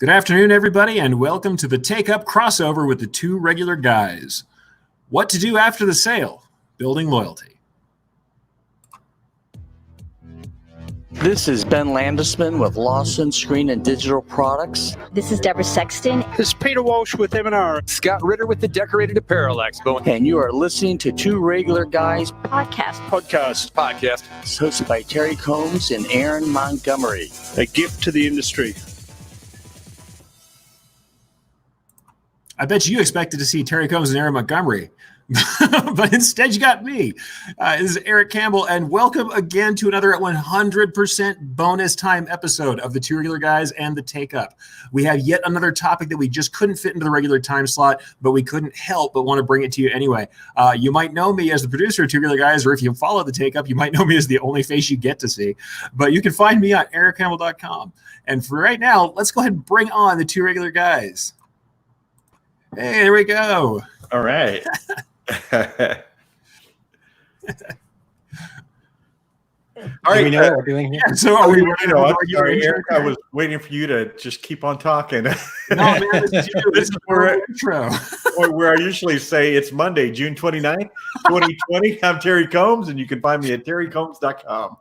Good afternoon, everybody, and welcome to the Takeup crossover with the two regular guys. What to do after the sale? Building loyalty. This is Ben Landesman with Lawson Screen and Digital Products. This is Deborah Sexton. This is Peter Walsh with M&R. Scott Ritter with the Decorated Apparel Expo. And you are listening to Two Regular Guys Podcast. Podcast. It's hosted by Terry Combs and Aaron Montgomery. A gift to the industry. I bet you expected to see Terry Combs and Aaron Montgomery, but instead you got me. This is Eric Campbell, and welcome again to another 100% bonus time episode of the Two Regular Guys and the Takeup. We have yet another topic that we just couldn't fit into the regular time slot, but we couldn't help but want to bring it to you anyway. You might know me as the producer of Two Regular Guys, or if you follow the Takeup, you might know me as the only face you get to see. But you can find me on erichcampbell.com. And for right now, let's go ahead and bring on the Two Regular Guys. Hey, there we go. All right. All right. Do we know what we're doing here? Yeah, so are we? I'm sorry, Eric. I was waiting for you to just keep on talking. No, man, this is you. This is where intro. where I usually say it's Monday, June 29th, 2020. I'm Terry Combs, and you can find me at terrycombs.com.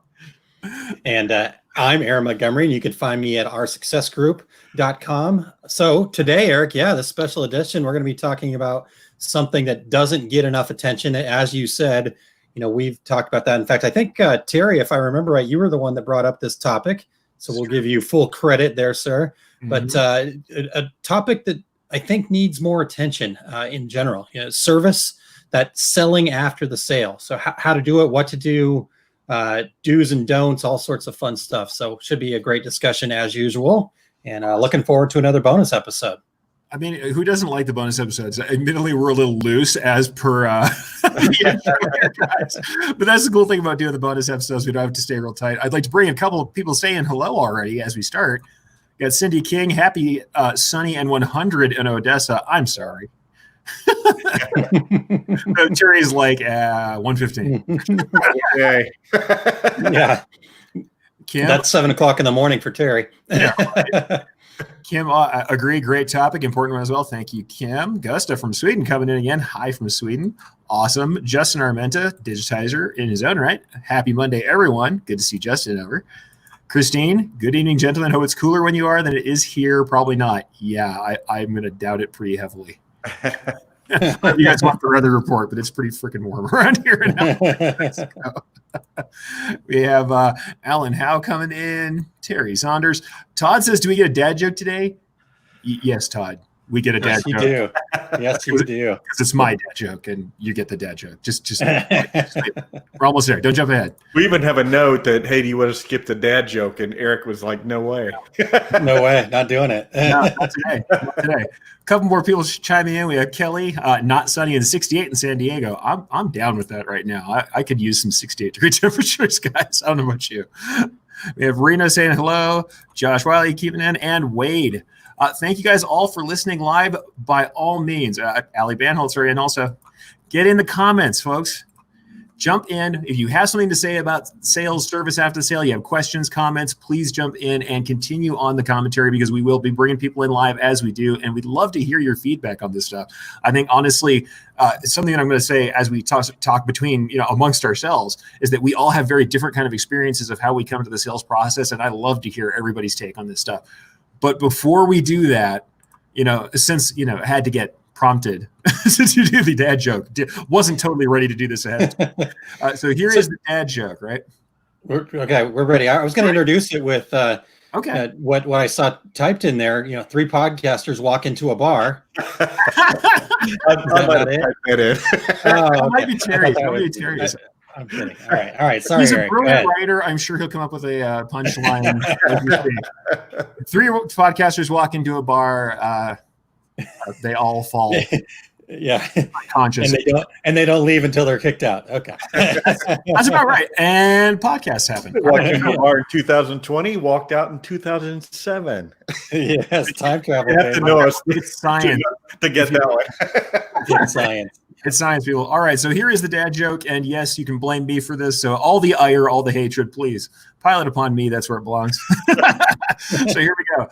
And I'm Aaron Montgomery, and you can find me at oursuccessgroup.com. So today, Eric, the special edition, we're going to be talking about something that doesn't get enough attention. As you said, we've talked about that. In fact, I think, Terry, if I remember right, you were the one that brought up this topic. So we'll give you full credit there, sir. Mm-hmm. But a topic that I think needs more attention in general, service, that selling after the sale. So how to do it, what to do, do's and don'ts, all sorts of fun stuff. So should be a great discussion as usual. And looking forward to another bonus episode. I mean, who doesn't like the bonus episodes? Admittedly, we're a little loose as per but that's the cool thing about doing the bonus episodes. We don't have to stay real tight. I'd like to bring a couple of people saying hello already as we start. We got Cindy King, happy, sunny, and 100 in Odessa. I'm sorry. Terry's like 115. Okay. Yeah. Kim? That's 7 o'clock in the morning for Terry. Yeah, right. Kim, agree. Great topic. Important one as well. Thank you, Kim. Gusta from Sweden coming in again. Hi from Sweden. Awesome. Justin Armenta, digitizer in his own right. Happy Monday, everyone. Good to see Justin over. Christine, good evening, gentlemen. Hope it's cooler when you are than it is here. Probably not. Yeah, I'm going to doubt it pretty heavily. You guys want the weather report, but it's pretty freaking warm around here now. We have Alan Howe coming in, Terry Saunders. Todd says, do we get a dad joke today? Yes, Todd. We get a dad joke. You do. Yes, you do. Because it's my dad joke, and you get the dad joke. Just we're almost there. Don't jump ahead. We even have a note that, hey, do you want to skip the dad joke? And Eric was like, no way. No way. Not doing it. No, not today. Not today. A couple more people chiming in. We have Kelly, not sunny and 68 in San Diego. I'm down with that right now. I could use some 68-degree temperatures, guys. I don't know about you. We have Reno saying hello, Josh Wiley keeping in, and Wade. Thank you guys all for listening live by all means. Ali Banholzer, and also get in the comments, folks. Jump in. If you have something to say about sales, service after the sale, you have questions, comments, please jump in and continue on the commentary because we will be bringing people in live as we do, and we'd love to hear your feedback on this stuff. I think, honestly, something that I'm going to say as we talk between, amongst ourselves is that we all have very different kind of experiences of how we come to the sales process, and I love to hear everybody's take on this stuff. But before we do that, since, had to get prompted to do the dad joke, wasn't totally ready to do this ahead of time. So here is the dad joke, right? We're ready. I was going to introduce it with what I saw typed in there. 3 podcasters walk into a bar. It might be Terry. Terry's. I'm kidding. All right. Sorry, he's a Eric. brilliant writer. I'm sure he'll come up with a punchline. 3 podcasters walk into a bar. They all fall. Yeah, conscious, and they don't leave until they're kicked out. Okay, that's about right. And podcasts happen. Walked into a bar in 2020, walked out in 2007. Yes, time travel. You have to know us. It's science to get that one. It's science. It's science, people. All right, so here is the dad joke, and yes, you can blame me for this. So all the ire, all the hatred, please pile it upon me. That's where it belongs. So here we go.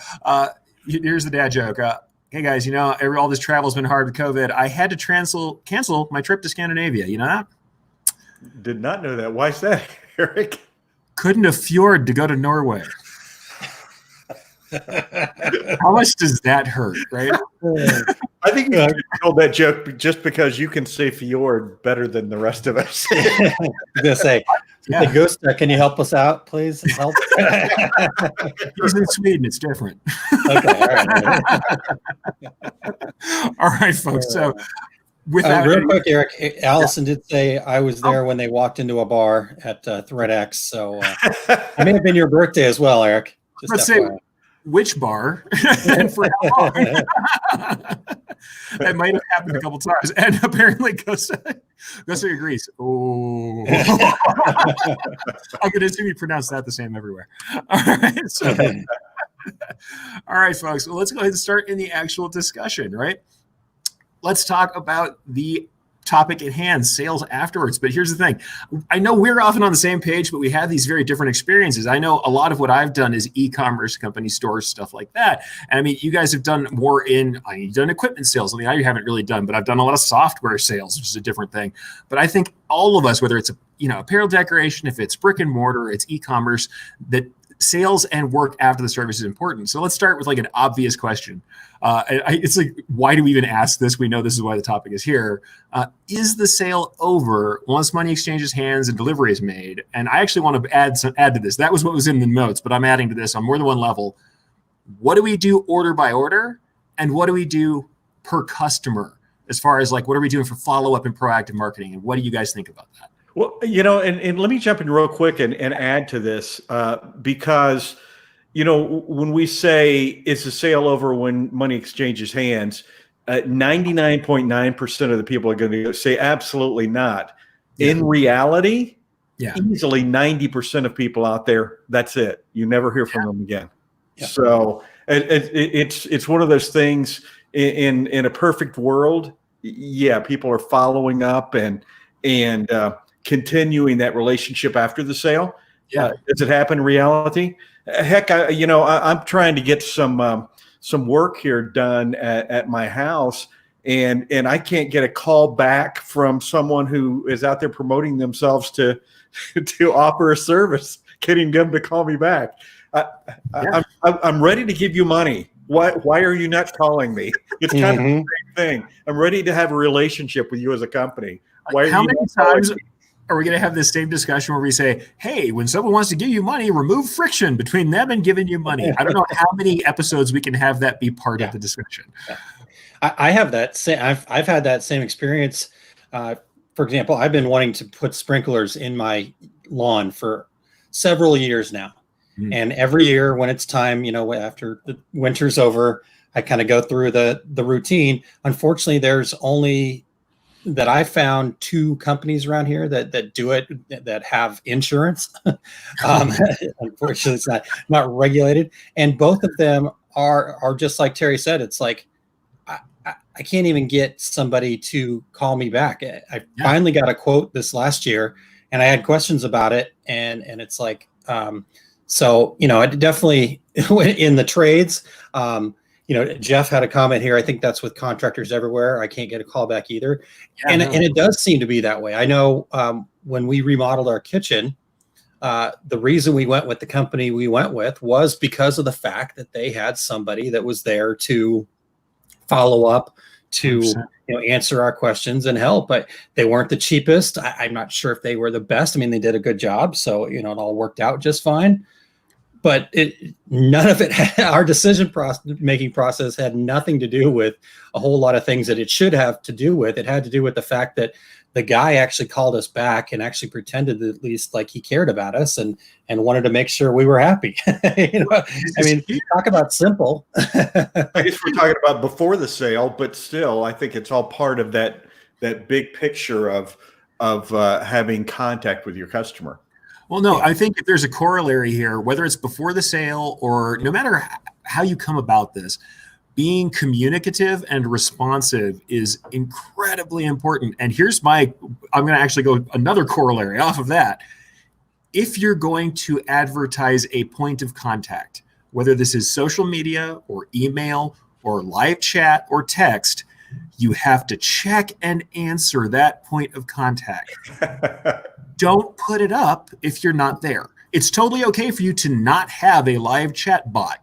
here's the dad joke. Hey guys, all this travel's been hard with COVID. I had to cancel my trip to Scandinavia. You know that? Did not know that. Why's that, Eric? Couldn't afford to go to Norway. How much does that hurt, right? I think you told that joke just because you can say fjord better than the rest of us. I was gonna say, Yeah. Hey, Gusta, can you help us out, please? Help. He's in Sweden. It's different. Okay, all right. All right, folks. So without Real quick, Eric, Allison did say I was there when they walked into a bar at ThreadX. So it may have been your birthday as well, Eric. Just Let's say FYI. which bar and for how long. That might have happened a couple times. And apparently Gosa agrees. Oh. I'm going to assume you pronounce that the same everywhere. All right. So, all right, folks. Well, let's go ahead and start in the actual discussion, right? Let's talk about the topic at hand, sales afterwards. But here's the thing. I know we're often on the same page, but we have these very different experiences. I know a lot of what I've done is e-commerce company stores, stuff like that. And I mean, you guys have done more you've done equipment sales. I mean, I haven't really done, but I've done a lot of software sales, which is a different thing. But I think all of us, whether it's apparel decoration, if it's brick and mortar, it's e-commerce, that sales and work after the service is important. So let's start with like an obvious question. It's like, why do we even ask this? We know this is why the topic is here. Is the sale over once money exchanges hands and delivery is made? And I actually want to add to this. That was what was in the notes, but I'm adding to this on more than one level. What do we do order by order? And what do we do per customer? As far as like, what are we doing for follow-up and proactive marketing? And what do you guys think about that? Well, and let me jump in real quick and add to this because, when we say it's a sale over when money exchanges hands, 99.9% of the people are going to say absolutely not. Yeah. In reality, easily 90% of people out there, that's it. You never hear from them again. Yeah. So it's one of those things in a perfect world. Yeah, people are following up and continuing that relationship after the sale. Yeah. Does it happen in reality? Heck, I'm trying to get some work here done at my house, and I can't get a call back from someone who is out there promoting themselves to offer a service, getting them to call me back. I'm ready to give you money. Why are you not calling me? It's kind of the same thing. I'm ready to have a relationship with you as a company. How many times are we going to have this same discussion where we say, hey, when someone wants to give you money, remove friction between them and giving you money? I don't know how many episodes we can have that be part of the discussion. I have that same, I've had that same experience. For example, I've been wanting to put sprinklers in my lawn for several years now. And every year when it's time, after the winter's over, I kind of go through the routine. Unfortunately, there's only that I found 2 companies around here that do it, that have insurance. Unfortunately, it's not regulated. And both of them are just like Terry said, it's like, I can't even get somebody to call me back. I finally got a quote this last year and I had questions about it. And it's like, so, it definitely in the trades, Jeff had a comment here. I think that's with contractors everywhere. I can't get a call back either. And it does seem to be that way. I know when we remodeled our kitchen, the reason we went with the company we went with was because of the fact that they had somebody that was there to follow up, to answer our questions and help. But they weren't the cheapest. I'm not sure if they were the best. I mean, they did a good job. So, it all worked out just fine. But none of it, our decision-making process had nothing to do with a whole lot of things that it should have to do with. It had to do with the fact that the guy actually called us back and actually pretended at least like he cared about us and wanted to make sure we were happy. Talk about simple. I guess we're talking about before the sale, but still, I think it's all part of that big picture of having contact with your customer. Well, no, I think if there's a corollary here, whether it's before the sale or no matter how you come about this, being communicative and responsive is incredibly important. And I'm going to actually go another corollary off of that. If you're going to advertise a point of contact, whether this is social media or email or live chat or text, you have to check and answer that point of contact. Don't put it up if you're not there. It's totally okay for you to not have a live chat bot.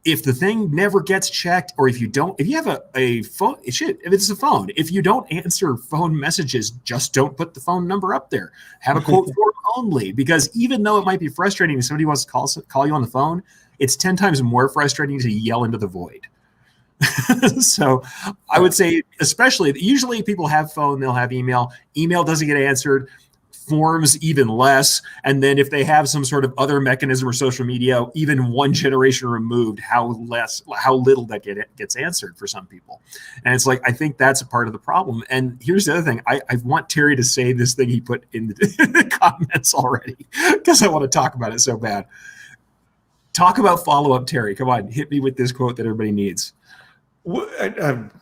If the thing never gets checked, or if you have a phone, if it's a phone, if you don't answer phone messages, just don't put the phone number up there. Have a quote form only, because even though it might be frustrating if somebody wants to call you on the phone, it's 10 times more frustrating to yell into the void. So I would say, usually people have phone, they'll have email. Email doesn't get answered. Forms even less. And then if they have some sort of other mechanism or social media, even one generation removed, how little that gets answered for some people. And it's like, I think that's a part of the problem. And here's the other thing. I want Terry to say this thing he put in the comments already, because I want to talk about it so bad. Talk about follow-up, Terry. Come on, hit me with this quote that everybody needs. What comment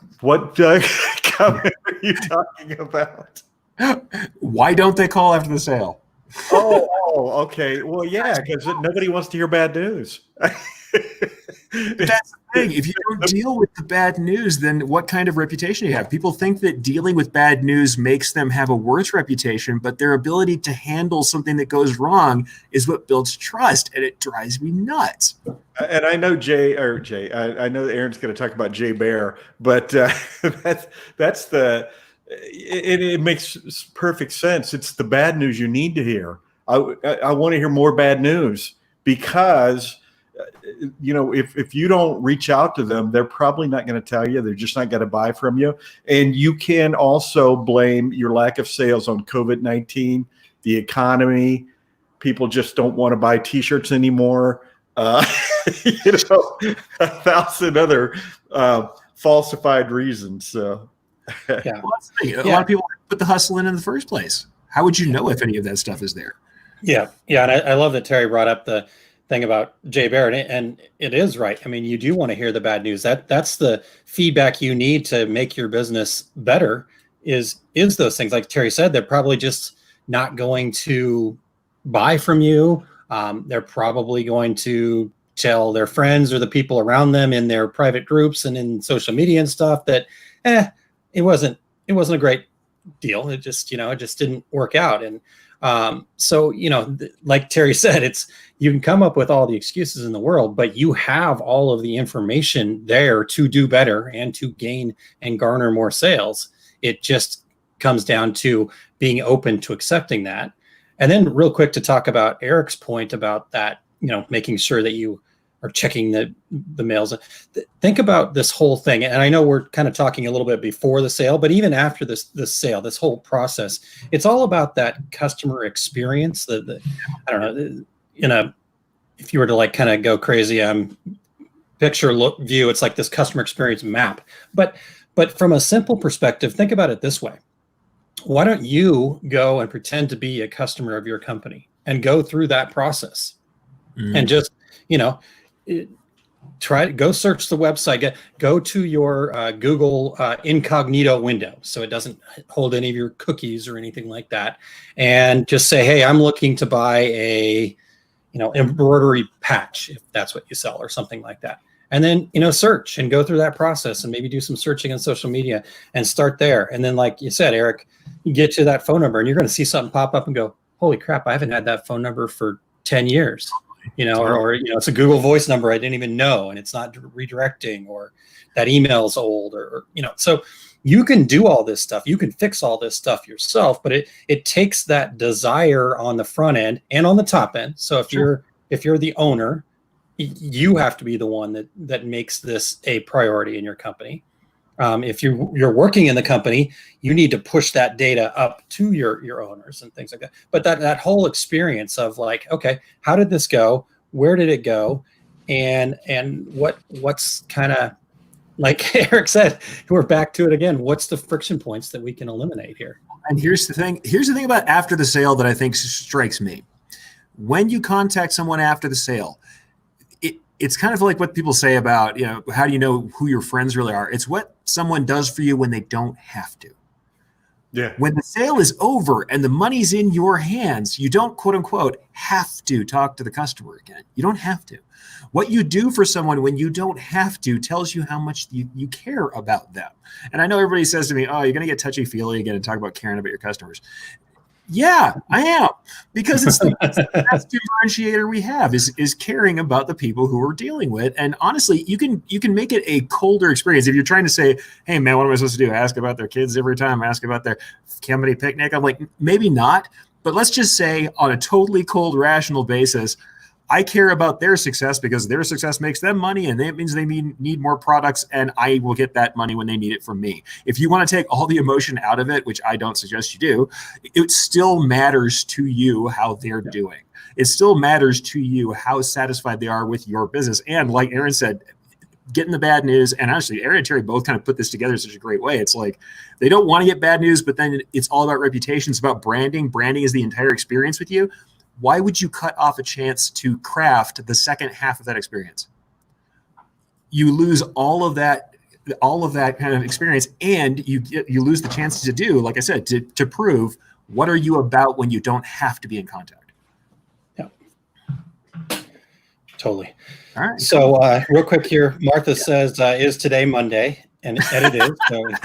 are you talking about? Why don't they call after the sale? Oh, okay. Well, yeah, because nobody wants to hear bad news. That's the thing. If you don't deal with the bad news, then what kind of reputation do you have? People think that dealing with bad news makes them have a worse reputation, but their ability to handle something that goes wrong is what builds trust, and it drives me nuts. And I know I know Aaron's going to talk about Jay Bear, but that's the. It makes perfect sense. It's the bad news you need to hear. I want to hear more bad news, because if you don't reach out to them, they're probably not going to tell you. They're just not going to buy from you. And you can also blame your lack of sales on COVID-19, the economy. People just don't want to buy T-shirts anymore. 1,000 other falsified reasons. So. Yeah. Well, that's the thing. A lot of people put the hustle in the first place. How would you know if any of that stuff is there? Yeah. And I love that Terry brought up the thing about Jay Barrett, and it is right. I mean, you do want to hear the bad news. That's the feedback you need to make your business better. Is those things, like Terry said, they're probably just not going to buy from you. They're probably going to tell their friends or the people around them in their private groups and in social media and stuff that, it wasn't a great deal. It just didn't work out. And so, like Terry said, you can come up with all the excuses in the world, but you have all of the information there to do better and to gain and garner more sales. It just comes down to being open to accepting that. And then real quick, to talk about Erich's point about that, making sure that you are checking the mails. Think about this whole thing. And I know we're kind of talking a little bit before the sale, but even after this sale, this whole process, it's all about that customer experience. I don't know, if you were to kind of go crazy, picture view, it's like this customer experience map. But from a simple perspective, think about it this way. Why don't you go and pretend to be a customer of your company and go through that process and just, go search the website, go to your Google incognito window, so it doesn't hold any of your cookies or anything like that, and just say, hey, I'm looking to buy a embroidery patch, if that's what you sell, or something like that. And then search and go through that process, and maybe do some searching on social media and start there. And then, like you said, Erich, you get to that phone number and you're going to see something pop up and go, holy crap, I haven't had that phone number for 10 years. Or it's a Google Voice number I didn't even know, and it's not redirecting, or that email's old, or so you can do all this stuff. You can fix all this stuff yourself, but it takes that desire on the front end and on the top end. So if you're the owner, you have to be the one that makes this a priority in your company. If you're working in the company, you need to push that data up to your owners and things like that. But that whole experience of like, okay, how did this go? Where did it go? And what's kind of, like Erich said, we're back to it again. What's the friction points that we can eliminate here? And here's the thing about after the sale that I think strikes me. When you contact someone after the sale, it's kind of like what people say about, how do you know who your friends really are? It's what someone does for you when they don't have to. Yeah. When the sale is over and the money's in your hands, you don't, quote unquote, have to talk to the customer again. You don't have to. What you do for someone when you don't have to tells you how much you care about them. And I know everybody says to me, oh, you're going to get touchy-feely again and talk about caring about your customers. Yeah, I am, because it's the best differentiator we have is caring about the people who we're dealing with. And honestly, you can make it a colder experience if you're trying to say, "Hey, man, what am I supposed to do? Ask about their kids every time? Ask about their company picnic?" I'm like, maybe not, but let's just say on a totally cold, rational basis, I care about their success because their success makes them money, and that means they need more products, and I will get that money when they need it from me. If you want to take all the emotion out of it, which I don't suggest you do, it still matters to you how they're doing. It still matters to you how satisfied they are with your business. And like Aaron said, getting the bad news, and actually Aaron and Terry both kind of put this together in such a great way. It's like they don't want to get bad news, but then it's all about reputation. It's about branding. Branding is the entire experience with you. Why would you cut off a chance to craft the second half of that experience? You lose all of that kind of experience, and you lose the chance to do, like I said, to prove what are you about when you don't have to be in contact. Yeah, totally. All right. So real quick here, Martha says, is today Monday? And it is. So if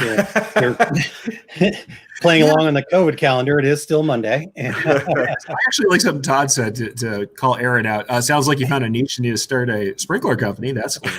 you're playing along on the COVID calendar, it is still Monday. I actually like something Todd said to call Aaron out. Sounds like you found a niche and need to start a sprinkler company. That's cool.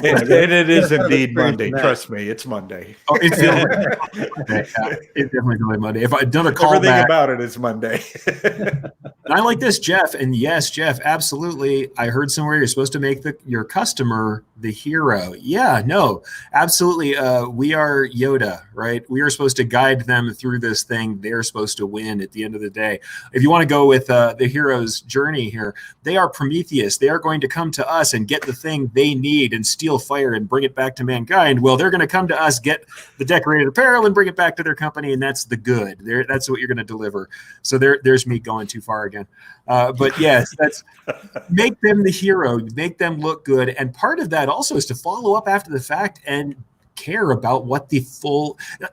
And it is indeed Monday. Trust me, it's Monday. Oh, it's definitely really Monday. If another call Everything back, about it is Monday. and I like this, Jeff. And yes, Jeff, absolutely. I heard somewhere you're supposed to make your customer the hero. Yeah, no, absolutely. We are Yoda, right? We are supposed to guide them through this thing. They're supposed to win at the end of the day. If you want to go with the hero's journey here, they are Prometheus. They are going to come to us and get the thing they need and steal fire and bring it back to mankind. Well, they're going to come to us, get the decorated apparel and bring it back to their company. And that's the good. That's what you're going to deliver. So there's me going too far again. But yes, that's make them the hero, make them look good. And part of that also is to follow up after the fact and care about what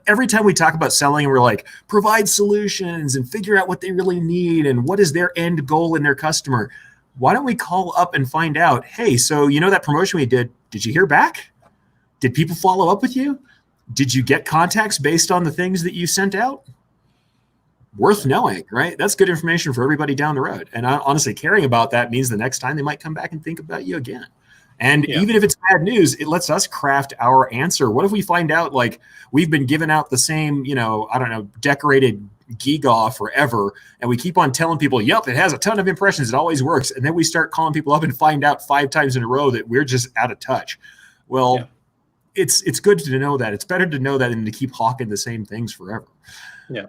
every time we talk about selling, we're like, provide solutions and figure out what they really need and what is their end goal in their customer. Why don't we call up and find out, hey, so that promotion we did you hear back? Did people follow up with you? Did you get contacts based on the things that you sent out? Worth knowing, right? That's good information for everybody down the road. And honestly, caring about that means the next time they might come back and think about you again. And even if it's bad news, it lets us craft our answer. What if we find out like we've been giving out the same, decorated gewgaw forever, and we keep on telling people, yep, it has a ton of impressions, it always works. And then we start calling people up and find out 5 times in a row that we're just out of touch. Well, it's good to know that. It's better to know that than to keep hawking the same things forever. Yeah.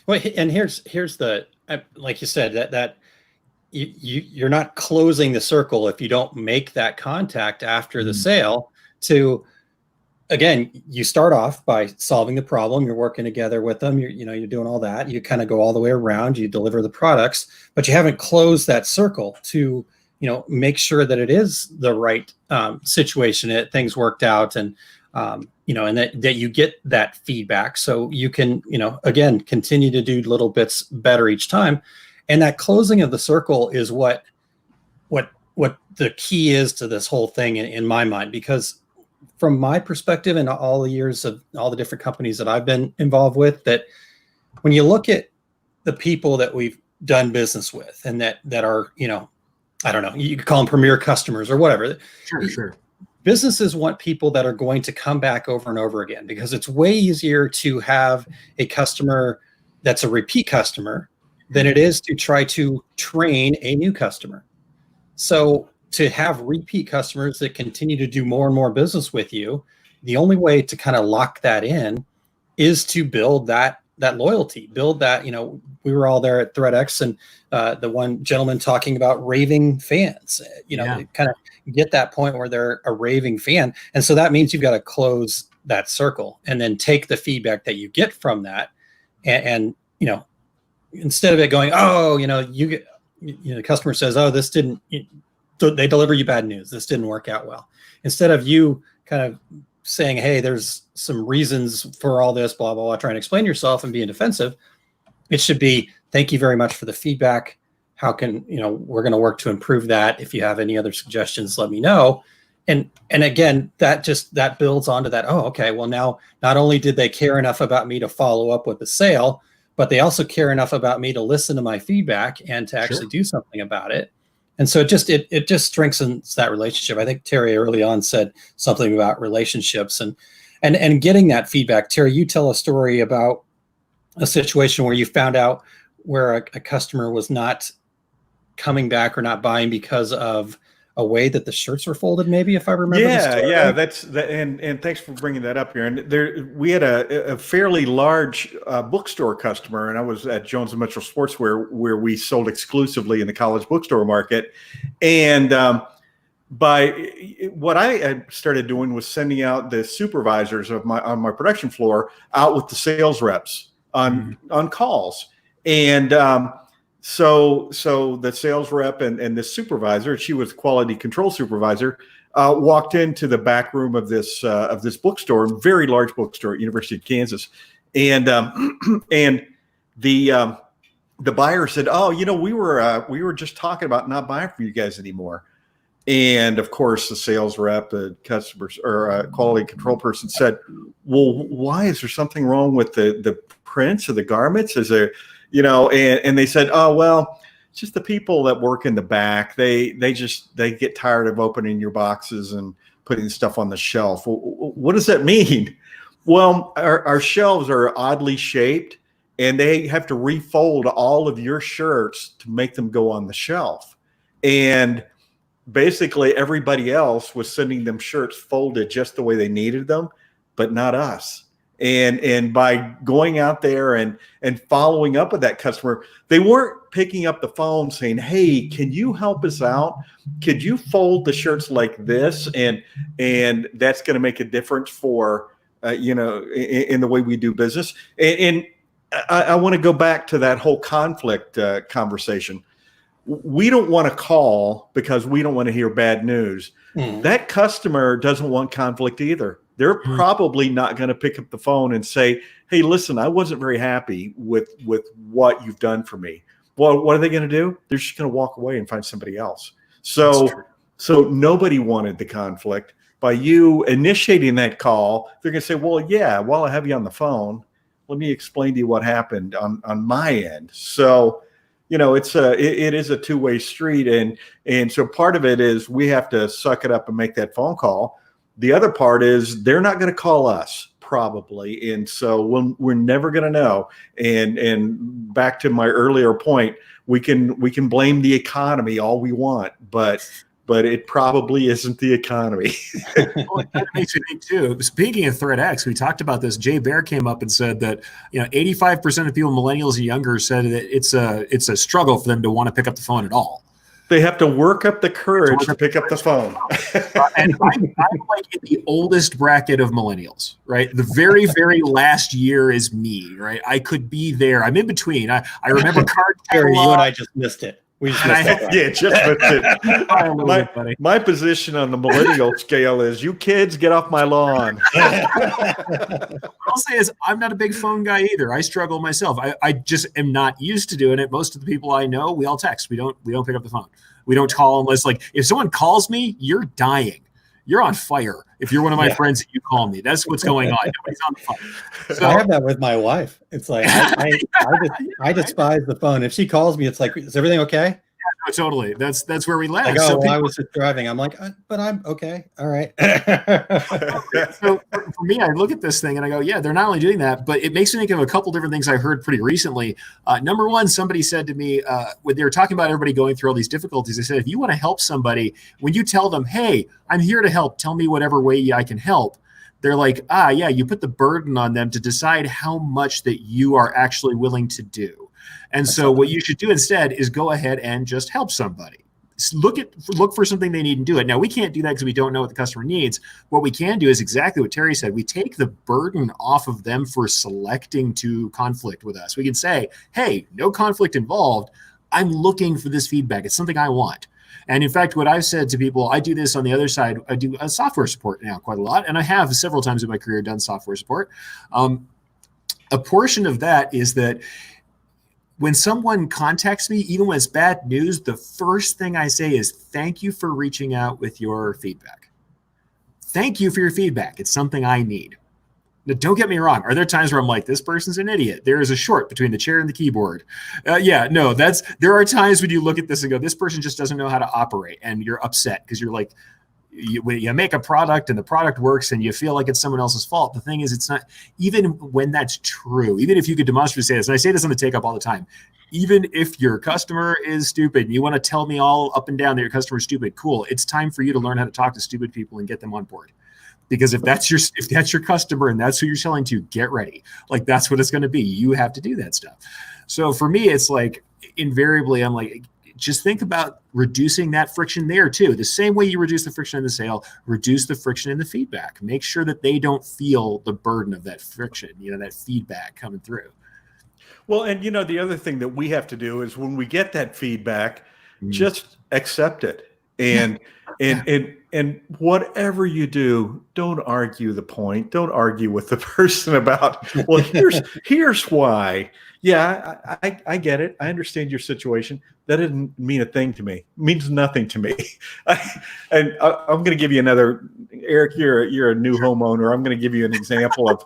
Well, and here's the, like you said, that you're not closing the circle if you don't make that contact after the sale. To, again, you start off by solving the problem. You're working together with them. You're doing all that. You kind of go all the way around. You deliver the products, but you haven't closed that circle to make sure that it is the right situation. That things worked out, and and that you get that feedback, so you can again continue to do little bits better each time. And that closing of the circle is what the key is to this whole thing in my mind, because from my perspective and all the years of all the different companies that I've been involved with, that when you look at the people that we've done business with and that are, I don't know, you could call them premier customers or whatever. Sure. Businesses want people that are going to come back over and over again, because it's way easier to have a customer that's a repeat customer than it is to try to train a new customer. So to have repeat customers that continue to do more and more business with you, the only way to kind of lock that in is to build that loyalty, build that, we were all there at ThreadX, and the one gentleman talking about raving fans, kind of get that point where they're a raving fan. And so that means you've got to close that circle and then take the feedback that you get from that. And instead of it going, the customer says, oh, this didn't, they deliver you bad news, this didn't work out well. Instead of you kind of saying, hey, there's some reasons for all this, blah, blah, blah, trying to explain yourself and being defensive. It should be, thank you very much for the feedback. How can, we're going to work to improve that. If you have any other suggestions, let me know. And again, that builds onto that. Oh, okay. Well, now not only did they care enough about me to follow up with the sale, but they also care enough about me to listen to my feedback and to actually do something about it. And so it just strengthens that relationship. I think Terry early on said something about relationships and getting that feedback. Terry, you tell a story about a situation where you found out where a customer was not coming back or not buying because of a way that the shirts were folded, maybe, if I remember. Yeah, that's that. And thanks for bringing that up here. And we had a fairly large bookstore customer, and I was at Jones and Mitchell Sportswear, where we sold exclusively in the college bookstore market. And by what I had started doing was sending out the supervisors on my production floor out with the sales reps on calls. And so the sales rep and the supervisor, she was quality control supervisor, walked into the back room of this bookstore, very large bookstore at University of Kansas, and the buyer said, "Oh, we were just talking about not buying from you guys anymore." And of course, the sales rep, the customers or quality control person said, "Well, why is there something wrong with the prints of the garments? Is there?" And they said, "Oh, well, it's just the people that work in the back. They get tired of opening your boxes and putting stuff on the shelf." Well, what does that mean? Well, our shelves are oddly shaped, and they have to refold all of your shirts to make them go on the shelf. And basically, everybody else was sending them shirts folded just the way they needed them, but not us. And by going out there and following up with that customer, they weren't picking up the phone saying, "Hey, can you help us out? Could you fold the shirts like this?" And that's going to make a difference for, in the way we do business. And I want to go back to that whole conflict conversation. We don't want to call because we don't want to hear bad news. That customer doesn't want conflict either. They're probably not going to pick up the phone and say, "Hey, listen, I wasn't very happy with what you've done for me." Well, what are they going to do? They're just going to walk away and find somebody else. So nobody wanted the conflict. By you initiating that call, they're going to say, "Well, yeah, while I have you on the phone, let me explain to you what happened on my end." So, it is a two-way street. And so part of it is we have to suck it up and make that phone call. The other part is they're not going to call us probably. And so we're never going to know. And back to my earlier point, we can blame the economy all we want, but it probably isn't the economy. Well, that makes me think too. Speaking of ThreatX, we talked about this. Jay Bear came up and said that 85% of people, millennials and younger, said that it's a struggle for them to want to pick up the phone at all. They have to work up the courage to pick up the phone. And I'm like in the oldest bracket of millennials, right? The very, very last year is me, right? I could be there. I'm in between. I remember card Terry, you and I just missed it. We just missed it. Yeah, just missed it. My position on the millennial scale is, you kids get off my lawn. What I'll say is I'm not a big phone guy either. I struggle myself. I just am not used to doing it. Most of the people I know, we all text. We don't pick up the phone. We don't call unless, like, if someone calls me, you're dying. You're on fire. If you're one of my friends and you call me, that's what's going on. Nobody's on the phone. So, I have that with my wife. It's like I despise the phone. If she calls me, it's like, "Is everything okay?" No, totally. That's where we land. I go, I was just driving. I'm like, "But I'm okay. All right." So for me, I look at this thing and I go, yeah, they're not only doing that, but it makes me think of a couple different things I heard pretty recently. Number one, somebody said to me when they were talking about everybody going through all these difficulties, they said, if you want to help somebody, when you tell them, "Hey, I'm here to help, tell me whatever way I can help," they're like, yeah, you put the burden on them to decide how much that you are actually willing to do. And so what you should do instead is go ahead and just help somebody. Look for something they need and do it. Now, we can't do that because we don't know what the customer needs. What we can do is exactly what Terry said. We take the burden off of them for selecting to conflict with us. We can say, "Hey, no conflict involved. I'm looking for this feedback. It's something I want." And in fact, what I've said to people, I do this on the other side. I do a software support now quite a lot, and I have several times in my career done software support. A portion of that is that when someone contacts me, even when it's bad news, the first thing I say is, thank you for reaching out with your feedback. Thank you for your feedback. It's something I need. Now, don't get me wrong. Are there times where I'm like, this person's an idiot? There is a short between the chair and the keyboard. There are times when you look at this and go, this person just doesn't know how to operate. And you're upset because you're like, you make a product and the product works and you feel like it's someone else's fault. The thing is, it's not, even when that's true, even if you could demonstrably say this, and I say this on the Takeup all the time, even if your customer is stupid and you want to tell me all up and down that your customer is stupid, cool. It's time for you to learn how to talk to stupid people and get them on board. Because if that's your customer and that's who you're selling to, get ready. Like, that's what it's going to be. You have to do that stuff. So for me, it's like, invariably, I'm like, just think about reducing that friction there too. The same way you reduce the friction in the sale, reduce the friction in the feedback. Make sure that they don't feel the burden of that friction, that feedback coming through. Well, and the other thing that we have to do is when we get that feedback, just accept it. And whatever you do, don't argue the point. Don't argue with the person about, well, here's why. Yeah, I get it. I understand your situation. That didn't mean a thing to me. It means nothing to me. I'm going to give you another. Eric, you're a new homeowner. I'm going to give you an example of.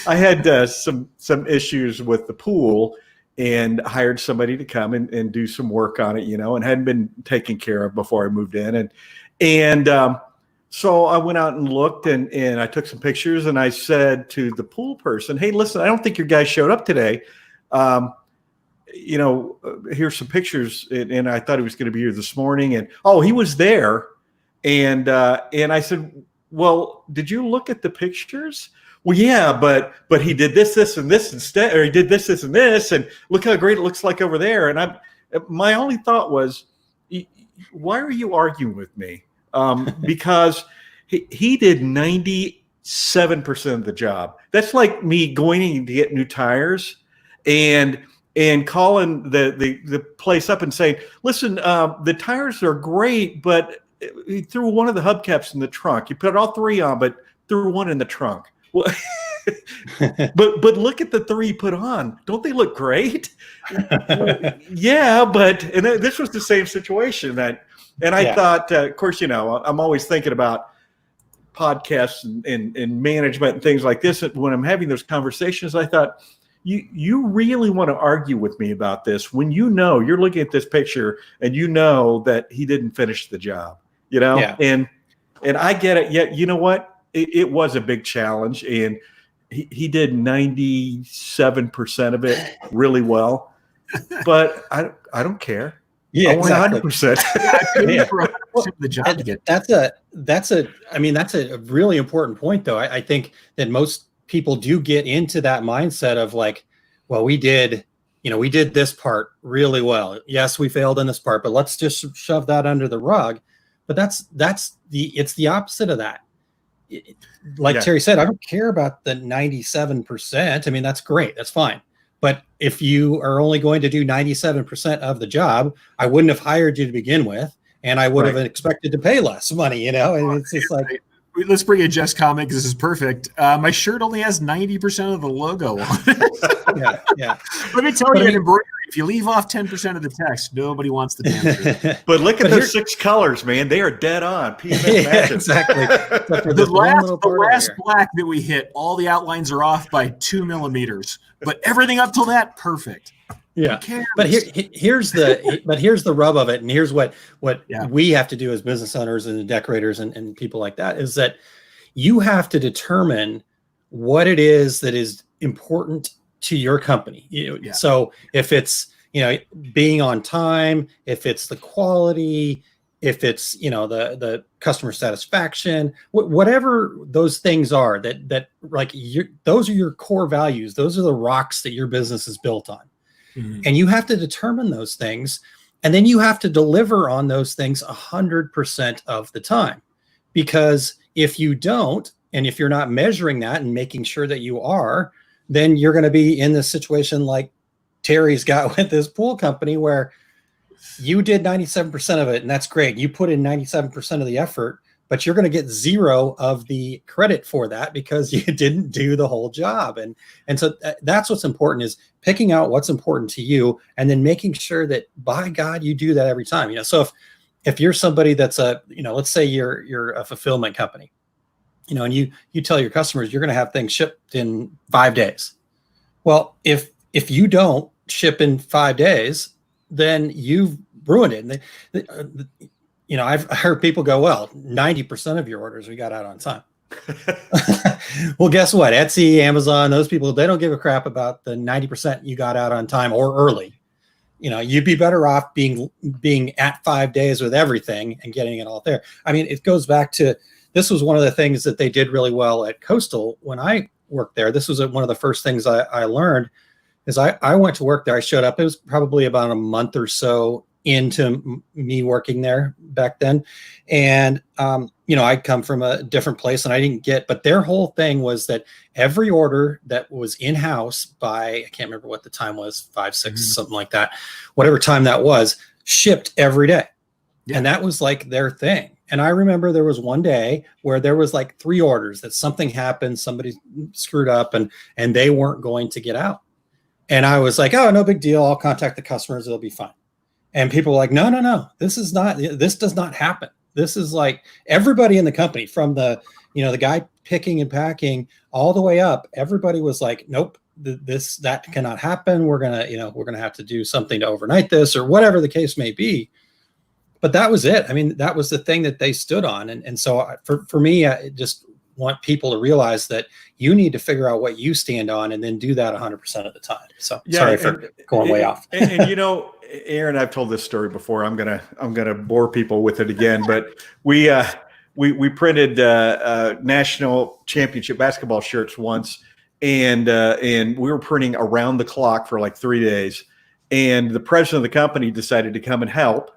I had some issues with the pool, and hired somebody to come and do some work on it, and hadn't been taken care of before I moved in. And so I went out and looked and I took some pictures, and I said to the pool person, hey, listen, I don't think your guy showed up today. Here's some pictures. And I thought he was going to be here this morning. And, he was there. And I said, well, did you look at the pictures? Well, yeah, but he did this, and this instead, or he did this, and this, and look how great it looks like over there. And my only thought was, why are you arguing with me? Because he did 97% of the job. That's like me going to get new tires and calling the place up and saying, listen, the tires are great, but he threw one of the hubcaps in the trunk. You put all three on, but threw one in the trunk. Well, but look at the three you put on. Don't they look great? Yeah, and this was the same situation. I thought, of course, I'm always thinking about podcasts and management and things like this. When I'm having those conversations, I thought, you really want to argue with me about this when you're looking at this picture and that he didn't finish the job, Yeah. And I get it. Yet, you know what? It was a big challenge, and he did 97% of it really well. But I don't care. Yeah, I want 100%. Yeah. For 100% of the job to get. That's a really important point, though. I think that most people do get into that mindset of like, well, we did this part really well. Yes, we failed in this part, but let's just shove that under the rug. But it's the opposite of that. Terry said, I don't care about the 97%. I mean, that's great. That's fine. But if you are only going to do 97% of the job, I wouldn't have hired you to begin with, and I would have expected to pay less money, And it's just like, let's bring in Jeff's comment because this is perfect. My shirt only has 90% of the logo on it. Yeah. Let me tell you, in embroidery, if you leave off 10% of the text, nobody wants the damn shirt. But look at those 6 colors, man. They are dead on. Exactly. The last black that we hit, all the outlines are off by 2 millimeters. But everything up till that, perfect. Yeah, but here's the rub of it, and here's what we have to do as business owners and decorators and people like that, is that you have to determine what it is that is important to your company. So if it's being on time, if it's the quality, if it's the customer satisfaction, whatever those things are that like those are your core values. Those are the rocks that your business is built on. And you have to determine those things, and then you have to deliver on those things 100% of the time. Because if you don't, and if you're not measuring that and making sure that you are, then you're going to be in this situation like Terry's got with this pool company, where you did 97% of it, and that's great. You put in 97% of the effort, but you're going to get 0 of the credit for that because you didn't do the whole job. And so that's what's important, is picking out what's important to you and then making sure that, by God, you do that every time. So if you're somebody that's let's say you're a fulfillment company, and you tell your customers you're going to have things shipped in 5 days. Well, if you don't ship in 5 days, then you've ruined it. And I've heard people go, well, 90% of your orders we got out on time. Well, guess what? Etsy, Amazon, those people, they don't give a crap about the 90% you got out on time or early. You'd be better off being at 5 days with everything and getting it all there. I mean, it goes back to, this was one of the things that they did really well at Coastal when I worked there. This was one of the first things I learned, is I went to work there. I showed up. It was probably about a month or so into me working there back then. And, I'd come from a different place and I didn't but their whole thing was that every order that was in-house by, I can't remember what the time was, 5, 6, something like that, whatever time that was, shipped every day. Yeah. And that was like their thing. And I remember there was one day where there was like 3 orders that something happened, somebody screwed up and they weren't going to get out. And I was like, oh, no big deal. I'll contact the customers. It'll be fine. And people were like, no, this does not happen. This is like everybody in the company, from the guy picking and packing all the way up. Everybody was like, nope, that cannot happen. We're going to have to do something to overnight this, or whatever the case may be. But that was it. I mean, that was the thing that they stood on. And so for me, I just want people to realize that you need to figure out what you stand on and then do that 100% of the time. So sorry for going way off. and Aaron, I've told this story before. I'm gonna bore people with it again. But we printed national championship basketball shirts once, and we were printing around the clock for like 3 days. And the president of the company decided to come and help,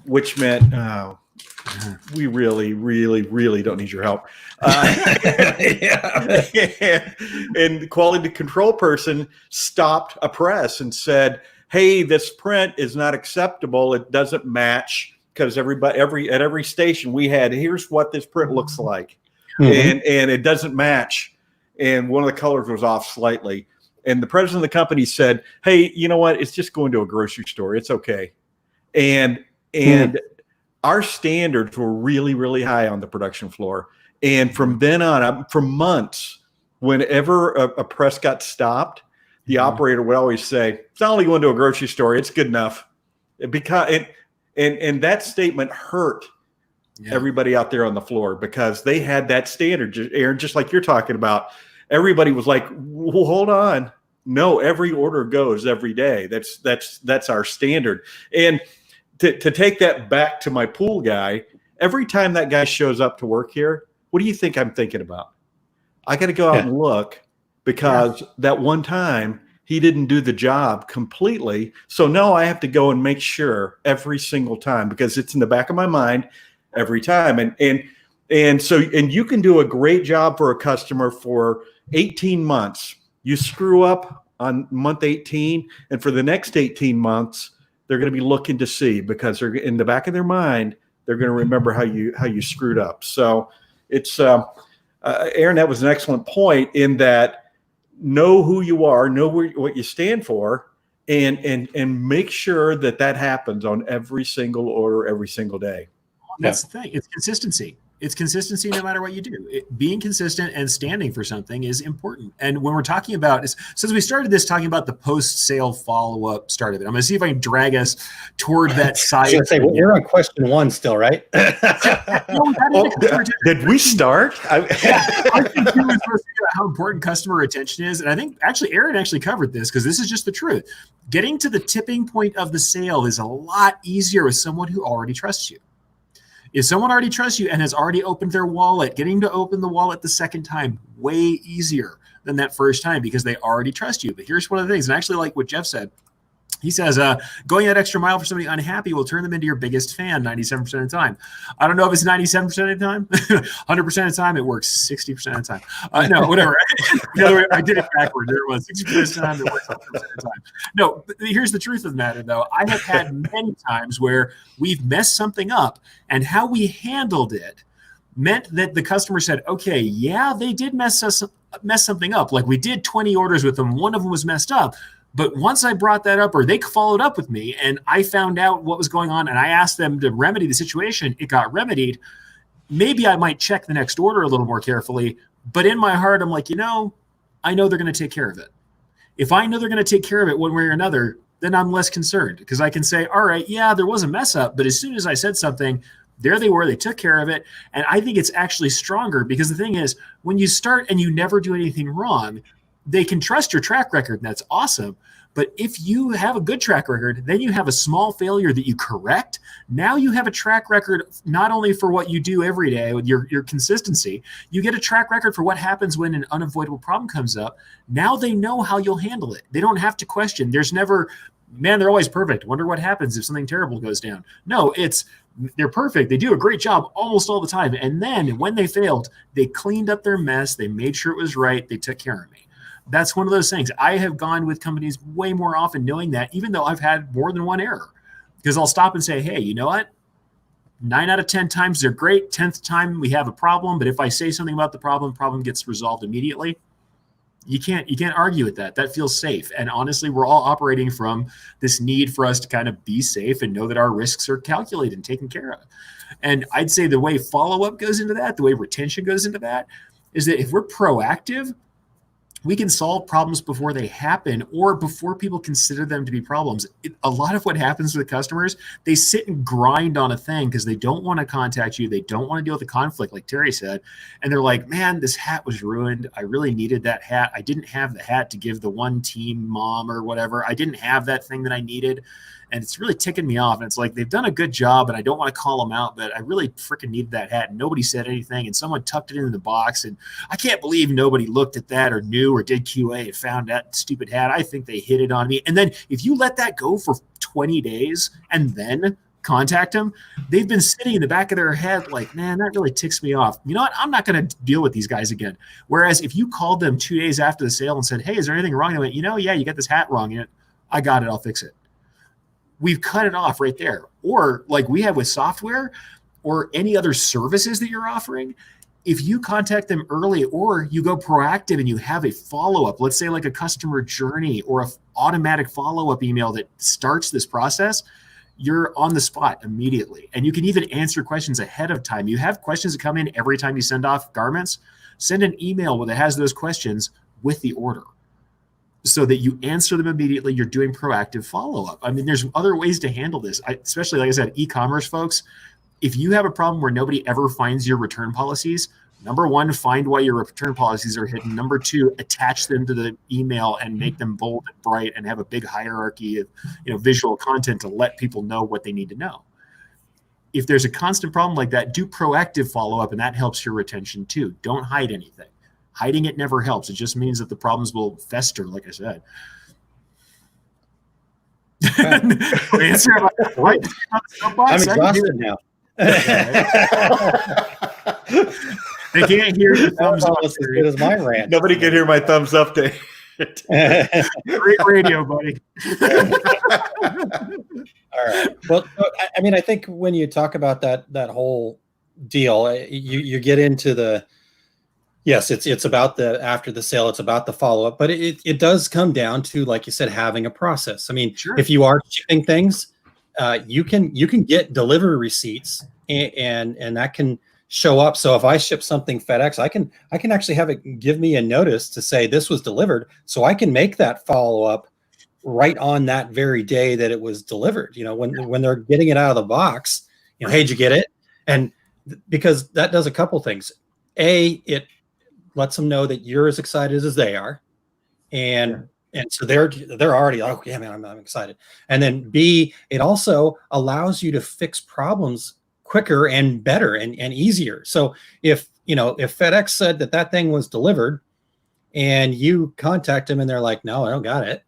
which meant we really, really, really don't need your help. And the quality control person stopped a press and said, hey, this print is not acceptable. It doesn't match, because at every station we had, here's what this print looks like. And it doesn't match. And one of the colors was off slightly. And the president of the company said, hey, you know what? It's just going to a grocery store. It's okay. And our standards were really, really high on the production floor. And from then on, for months, whenever a press got stopped, the operator would always say, it's not only going to a grocery store, it's good enough. And that statement hurt everybody out there on the floor, because they had that standard, Aaron, just like you're talking about. Everybody was like, well, hold on. No, every order goes every day. That's our standard. And to take that back to my pool guy, every time that guy shows up to work here, what do you think I'm thinking about? I got to go out and look, because that one time he didn't do the job completely. So now I have to go and make sure every single time, because it's in the back of my mind every time. And so you can do a great job for a customer for 18 months. You screw up on month 18, and for the next 18 months, they're going to be looking to see, because they're in the back of their mind, they're going to remember how you screwed up. So it's Aaron, that was an excellent point, in that know who you are, know what you stand for, and make sure that happens on every single order, every single day. That's the thing. It's consistency. It's consistency no matter what you do. Being consistent and standing for something is important. And when we're talking about, since we started this talking about the post-sale follow-up start of it, I'm going to see if I can drag us toward that side. I was going to say, we're on question 1 still, right? Did we start? I think you were supposed to figure out how important customer retention is. And I think Aaron actually covered this, because this is just the truth. Getting to the tipping point of the sale is a lot easier with someone who already trusts you. If someone already trusts you and has already opened their wallet, getting to open the wallet the second time, way easier than that first time, because they already trust you. But here's one of the things, and actually like what Jeff said, He says, going that extra mile for somebody unhappy will turn them into your biggest fan 97% of the time. I don't know if it's 97% of the time. 100% of the time, it works 60% of the time. No, whatever. The other way, I did it backward. There it was. 60% of the time, it works 100% of the time. No, but here's the truth of the matter, though. I have had many times where we've messed something up, and how we handled it meant that the customer said, okay, yeah, they did mess something up. Like we did 20 orders with them. One of them was messed up. But once I brought that up, or they followed up with me and I found out what was going on and I asked them to remedy the situation, it got remedied. Maybe I might check the next order a little more carefully. But in my heart, I'm like, I know they're going to take care of it. If I know they're going to take care of it one way or another, then I'm less concerned because I can say, all right, yeah, there was a mess up. But as soon as I said something, there they were, they took care of it. And I think it's actually stronger because the thing is, when you start and you never do anything wrong, they can trust your track record, and that's awesome. But if you have a good track record, then you have a small failure that you correct. Now you have a track record not only for what you do every day with your consistency, you get a track record for what happens when an unavoidable problem comes up. Now they know how you'll handle it. They don't have to question. There's never, man, they're always perfect. Wonder what happens if something terrible goes down. No, they're perfect. They do a great job almost all the time. And then when they failed, they cleaned up their mess. They made sure it was right. They took care of me. That's one of those things. I have gone with companies way more often knowing that, even though I've had more than one error, because I'll stop and say, hey, you know what? 9 out of 10 times they're great. 10th time we have a problem. But if I say something about the problem gets resolved immediately. You can't argue with that. That feels safe. And honestly, we're all operating from this need for us to kind of be safe and know that our risks are calculated and taken care of. And I'd say the way follow-up goes into that, the way retention goes into that, is that if we're proactive, we can solve problems before they happen or before people consider them to be problems. A lot of what happens with customers, they sit and grind on a thing because they don't want to contact you. They don't want to deal with the conflict, like Terry said. And they're like, man, this hat was ruined. I really needed that hat. I didn't have the hat to give the one team mom or whatever. I didn't have that thing that I needed. And it's really ticking me off. And it's like, they've done a good job and I don't want to call them out, but I really freaking needed that hat. And nobody said anything. And someone tucked it into the box. And I can't believe nobody looked at that or knew or did QA and found that stupid hat. I think they hit it on me. And then if you let that go for 20 days and then contact them, they've been sitting in the back of their head like, man, that really ticks me off. You know what? I'm not going to deal with these guys again. Whereas if you called them 2 days after the sale and said, hey, is there anything wrong? They went, yeah, you got this hat wrong in it. I got it. I'll fix it. We've cut it off right there. Or like we have with software or any other services that you're offering, if you contact them early or you go proactive and you have a follow-up, let's say like a customer journey or an automatic follow-up email that starts this process, you're on the spot immediately. And you can even answer questions ahead of time. You have questions that come in every time you send off garments, send an email that has those questions with the order, so that you answer them immediately. You're doing proactive follow-up. I mean, there's other ways to handle this, especially, like I said, e-commerce folks. If you have a problem where nobody ever finds your return policies, number one, find why your return policies are hidden. Number two, attach them to the email and make them bold and bright and have a big hierarchy of visual content to let people know what they need to know. If there's a constant problem like that, do proactive follow-up, and that helps your retention too. Don't hide anything. Hiding it never helps. It just means that the problems will fester, like I said. I'm exhausted now. They can't hear your thumbs up. As good as my rant. Nobody can hear my thumbs up there. Great radio, buddy. All right. Well, I mean, I think when you talk about that whole deal, you get into the, yes, it's about the after the sale, it's about the follow-up, but it does come down to, like you said, having a process. I mean, sure. If you are shipping things, you can get delivery receipts and that can show up. So if I ship something FedEx, I can actually have it give me a notice to say this was delivered, so I can make that follow-up right on that very day that it was delivered. When they're getting it out of the box, hey, did you get it? And because that does a couple things. A, it lets them know that you're as excited as they are, and so they're already, oh yeah, man, I'm excited. And then B, it also allows you to fix problems quicker and better and easier. So if FedEx said that thing was delivered, and you contact them and they're like, no, I don't got it.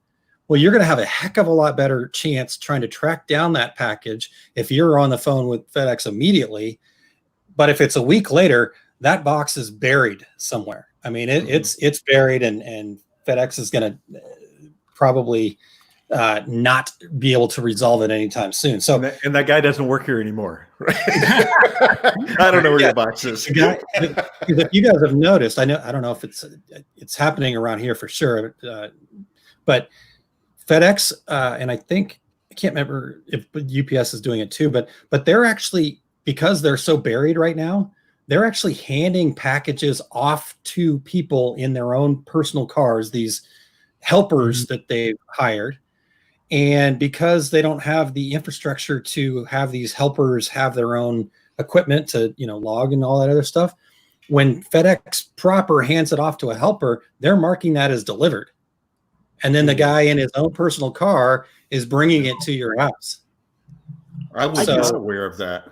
Well, you're going to have a heck of a lot better chance trying to track down that package if you're on the phone with FedEx immediately. But if it's a week later, that box is buried somewhere. I mean, it's buried, and FedEx is going to probably not be able to resolve it anytime soon. So, and that guy doesn't work here anymore. Right? I don't know where your box is. If you guys have noticed, I don't know if it's happening around here for sure, but FedEx and I can't remember if UPS is doing it too, but they're actually, because they're so buried right now, they're actually handing packages off to people in their own personal cars, these helpers that they've hired. And because they don't have the infrastructure to have these helpers have their own equipment to, log and all that other stuff, when FedEx proper hands it off to a helper, they're marking that as delivered. And then the guy in his own personal car is bringing it to your house. I was not aware of that.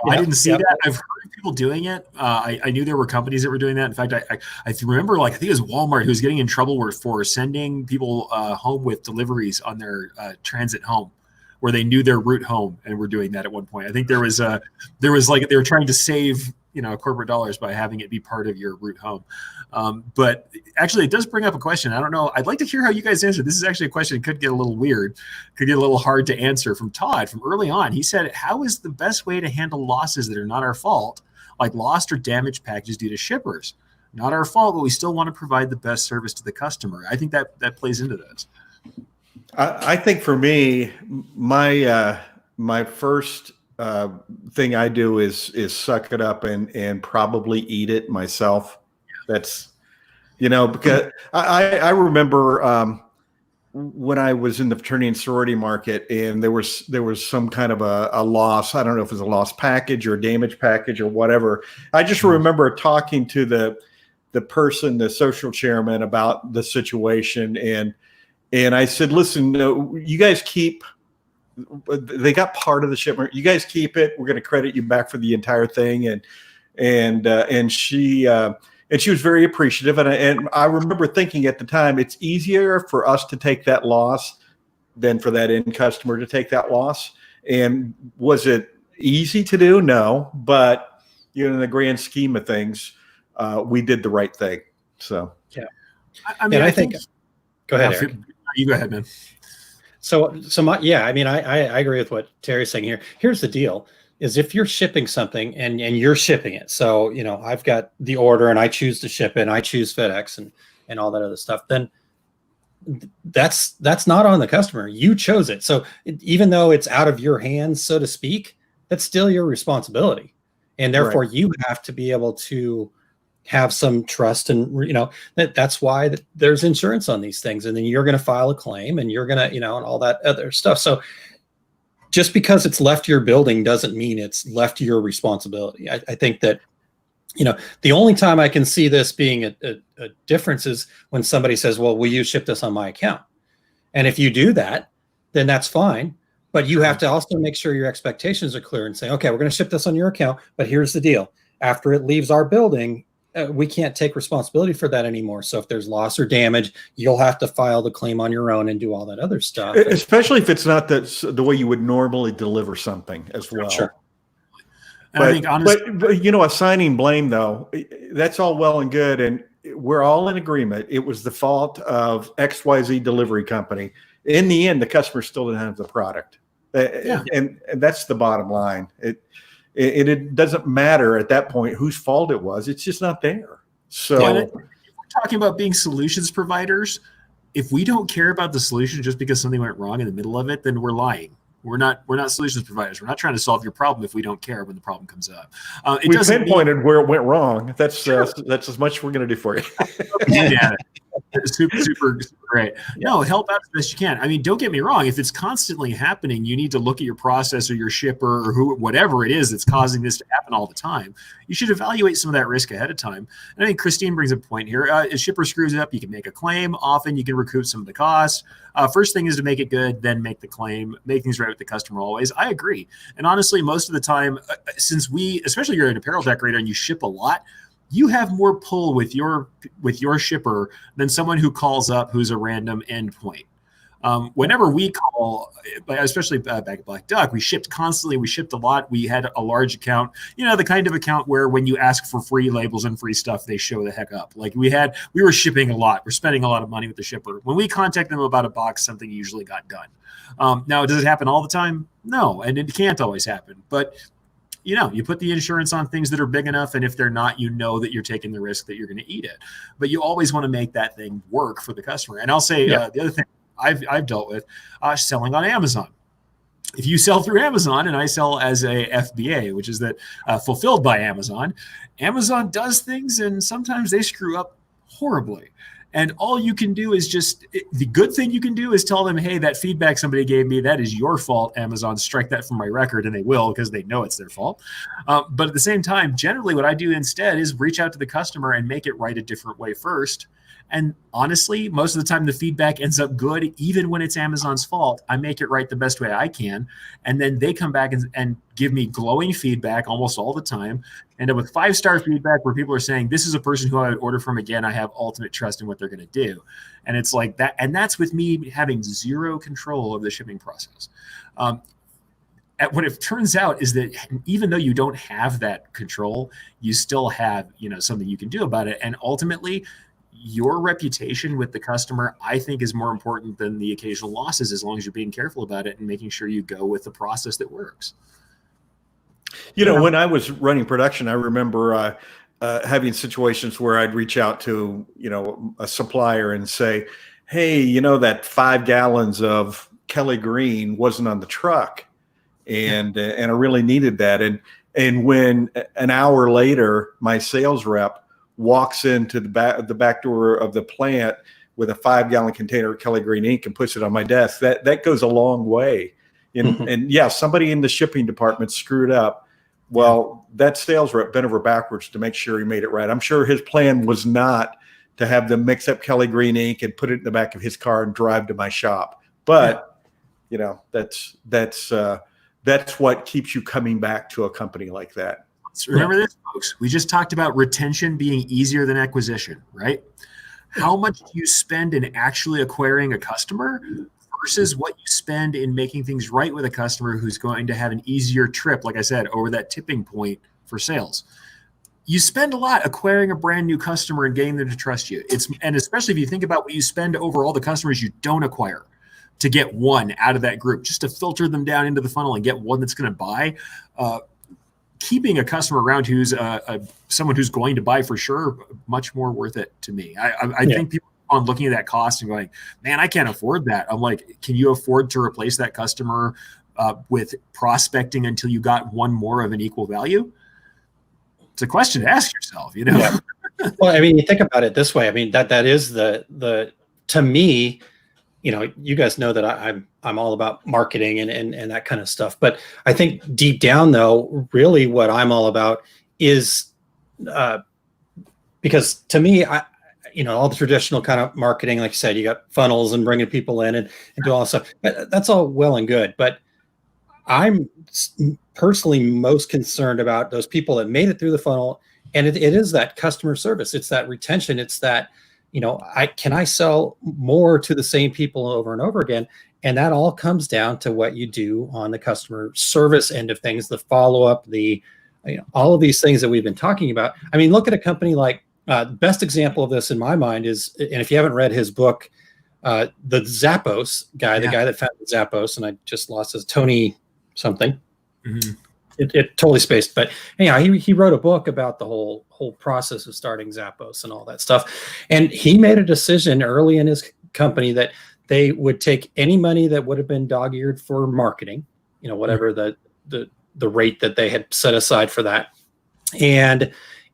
I didn't see that. I've heard of people doing it. I knew there were companies that were doing that. In fact, I remember, I think it was Walmart who was getting in trouble for sending people home with deliveries on their transit home, where they knew their route home and were doing that at one point. I think there was they were trying to save corporate dollars by having it be part of your route home. But actually, it does bring up a question. I don't know. I'd like to hear how you guys answer. This is actually a question that could get a little weird, could get a little hard to answer, from Todd from early on. He said, how is the best way to handle losses that are not our fault, like lost or damaged packages due to shippers? Not our fault, but we still want to provide the best service to the customer. I think that plays into this. I think for me, my first thing I do is suck it up and probably eat it myself. That's, because I remember when I was in the fraternity and sorority market, and there was some kind of a loss. I don't know if it was a lost package or a damaged package or whatever. I just remember talking to the person, the social chairman, about the situation, and I said, listen, you guys keep. They got part of the shipment. You guys keep it. We're going to credit you back for the entire thing, and she was very appreciative. And I remember thinking at the time, it's easier for us to take that loss than for that end customer to take that loss. And was it easy to do? No, but in the grand scheme of things, we did the right thing. So yeah, I think. Go ahead, Eric. You go ahead, man. So I agree with what Terry's saying here. Here's the deal: is if you're shipping something and you're shipping it, so I've got the order and I choose to ship it, and I choose FedEx and all that other stuff, then that's not on the customer. You chose it. So even though it's out of your hands, so to speak, that's still your responsibility, and therefore you have to be able to have some trust, and that's why there's insurance on these things, and then you're going to file a claim, and you're going to and all that other stuff. So just because it's left your building doesn't mean it's left your responsibility. I think that the only time I can see this being a difference is when somebody says, well, will you ship this on my account? And if you do that, then that's fine, but you have to also make sure your expectations are clear and say, okay, we're going to ship this on your account, but here's the deal: after it leaves our building, we can't take responsibility for that anymore. So if there's loss or damage, you'll have to file the claim on your own and do all that other stuff. Especially if it's not the way you would normally deliver something as well. Sure. But, I think honestly, but assigning blame, though, that's all well and good, and we're all in agreement. It was the fault of XYZ delivery company. In the end, the customer still didn't have the product, and that's the bottom line. It doesn't matter at that point whose fault it was. It's just not there. So if we're talking about being solutions providers, if we don't care about the solution just because something went wrong in the middle of it, then we're lying. We're not solutions providers. We're not trying to solve your problem if we don't care when the problem comes up. We pinpointed where it went wrong. That's as much we're going to do for you. Yeah. Super great. No, help out as best you can. I mean, don't get me wrong. If it's constantly happening, you need to look at your process or your shipper or whatever it is that's causing this to happen all the time. You should evaluate some of that risk ahead of time. And I think Christine brings a point here. If a shipper screws up, you can make a claim. Often you can recoup some of the costs. First thing is to make it good, then make the claim. Make things right with the customer always. I agree. And honestly, most of the time, since especially you're an apparel decorator and you ship a lot, you have more pull with your shipper than someone who calls up who's a random endpoint. Whenever we call, especially back at Black Duck, we shipped constantly. We shipped a lot. We had a large account, the kind of account where when you ask for free labels and free stuff, they show the heck up. Like we were shipping a lot. We're spending a lot of money with the shipper. When we contact them about a box, something usually got done. Now, does it happen all the time? No, and it can't always happen. But you put the insurance on things that are big enough, and if they're not, that you're taking the risk that you're going to eat it. But you always want to make that thing work for the customer. And I'll say the other thing I've dealt with selling on Amazon. If you sell through Amazon, and I sell as a FBA, which is that fulfilled by Amazon, Amazon does things, and sometimes they screw up horribly. And all you can do is the good thing you can do is tell them, hey, that feedback somebody gave me, that is your fault, Amazon, strike that from my record, and they will because they know it's their fault. But at the same time, generally what I do instead is reach out to the customer and make it right a different way first. And honestly, most of the time the feedback ends up good, even when it's Amazon's fault. I make it right the best way I can. And then they come back and give me glowing feedback almost all the time. End up with 5-star feedback where people are saying, this is a person who I would order from again. I have ultimate trust in what they're going to do. And it's like that. And that's with me having zero control of the shipping process. What it turns out is that even though you don't have that control, you still have, something you can do about it. And ultimately, your reputation with the customer, I think, is more important than the occasional losses, as long as you're being careful about it and making sure you go with the process that works. When I was running production, I remember having situations where I'd reach out to, a supplier and say, hey, that 5 gallons of Kelly Green wasn't on the truck. And I really needed that. And when an hour later, my sales rep walks into the back door of the plant with a 5-gallon container of Kelly Green ink and puts it on my desk, that goes a long way. And somebody in the shipping department screwed up. Well, that sales rep bent over backwards to make sure he made it right. I'm sure his plan was not to have them mix up Kelly Green ink and put it in the back of his car and drive to my shop. But that's what keeps you coming back to a company like that. So remember this, folks. We just talked about retention being easier than acquisition, right? How much do you spend in actually acquiring a customer versus what you spend in making things right with a customer who's going to have an easier trip, like I said, over that tipping point for sales? You spend a lot acquiring a brand new customer and getting them to trust you. And especially if you think about what you spend over all the customers you don't acquire to get one out of that group, just to filter them down into the funnel and get one that's going to buy. Keeping a customer around who's someone who's going to buy for sure, much more worth it to me. I think people are looking at that cost and going, man, I can't afford that. I'm like, can you afford to replace that customer with prospecting until you got one more of an equal value? It's a question to ask yourself, Yeah. Well, I mean, you think about it this way. I mean, that is the to me, you guys know that I'm all about marketing and that kind of stuff. But I think deep down, though, really what I'm all about is because to me, all the traditional kind of marketing, like you said, you got funnels and bringing people in and do all that stuff. That's all well and good. But I'm personally most concerned about those people that made it through the funnel. And it is that customer service. It's that retention. It's that, can I sell more to the same people over and over again? And that all comes down to what you do on the customer service end of things, the follow-up, all of these things that we've been talking about. I mean, look at a company like, best example of this in my mind is, and if you haven't read his book, the Zappos guy, the guy that founded Zappos, and I just lost his Tony something. Mm-hmm. It totally spaced, but he wrote a book about the whole process of starting Zappos and all that stuff. And he made a decision early in his company that they would take any money that would have been dog-eared for marketing, whatever the rate that they had set aside for that. And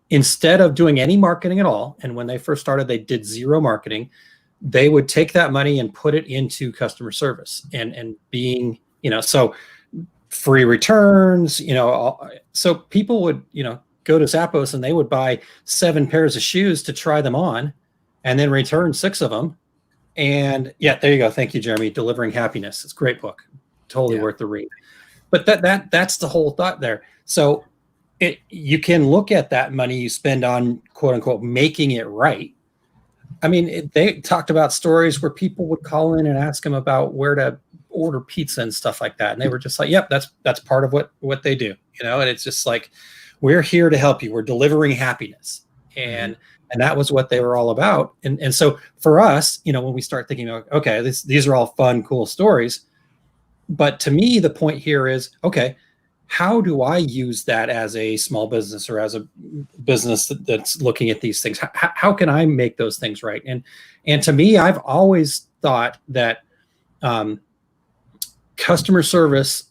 instead of doing any marketing at all, and when they first started, they did zero marketing, they would take that money and put it into customer service and being, so free returns, so people would, go to Zappos and they would buy 7 pairs of shoes to try them on and then return 6 of them. And there you go. Thank you, Jeremy. Delivering Happiness. It's a great book. Totally worth the read. But that's the whole thought there. So you can look at that money you spend on quote unquote making it right I mean, they talked about stories where people would call in and ask them about where to order pizza and stuff like that, and they were just like, "Yep, that's part of what they do," And it's just like, we're here to help you. We're delivering happiness, and that was what they were all about. And so for us, when we start thinking, okay, these are all fun, cool stories, but to me, the point here is, okay, how do I use that as a small business or as a business that's looking at these things? How can I make those things right? And to me, I've always thought that customer service,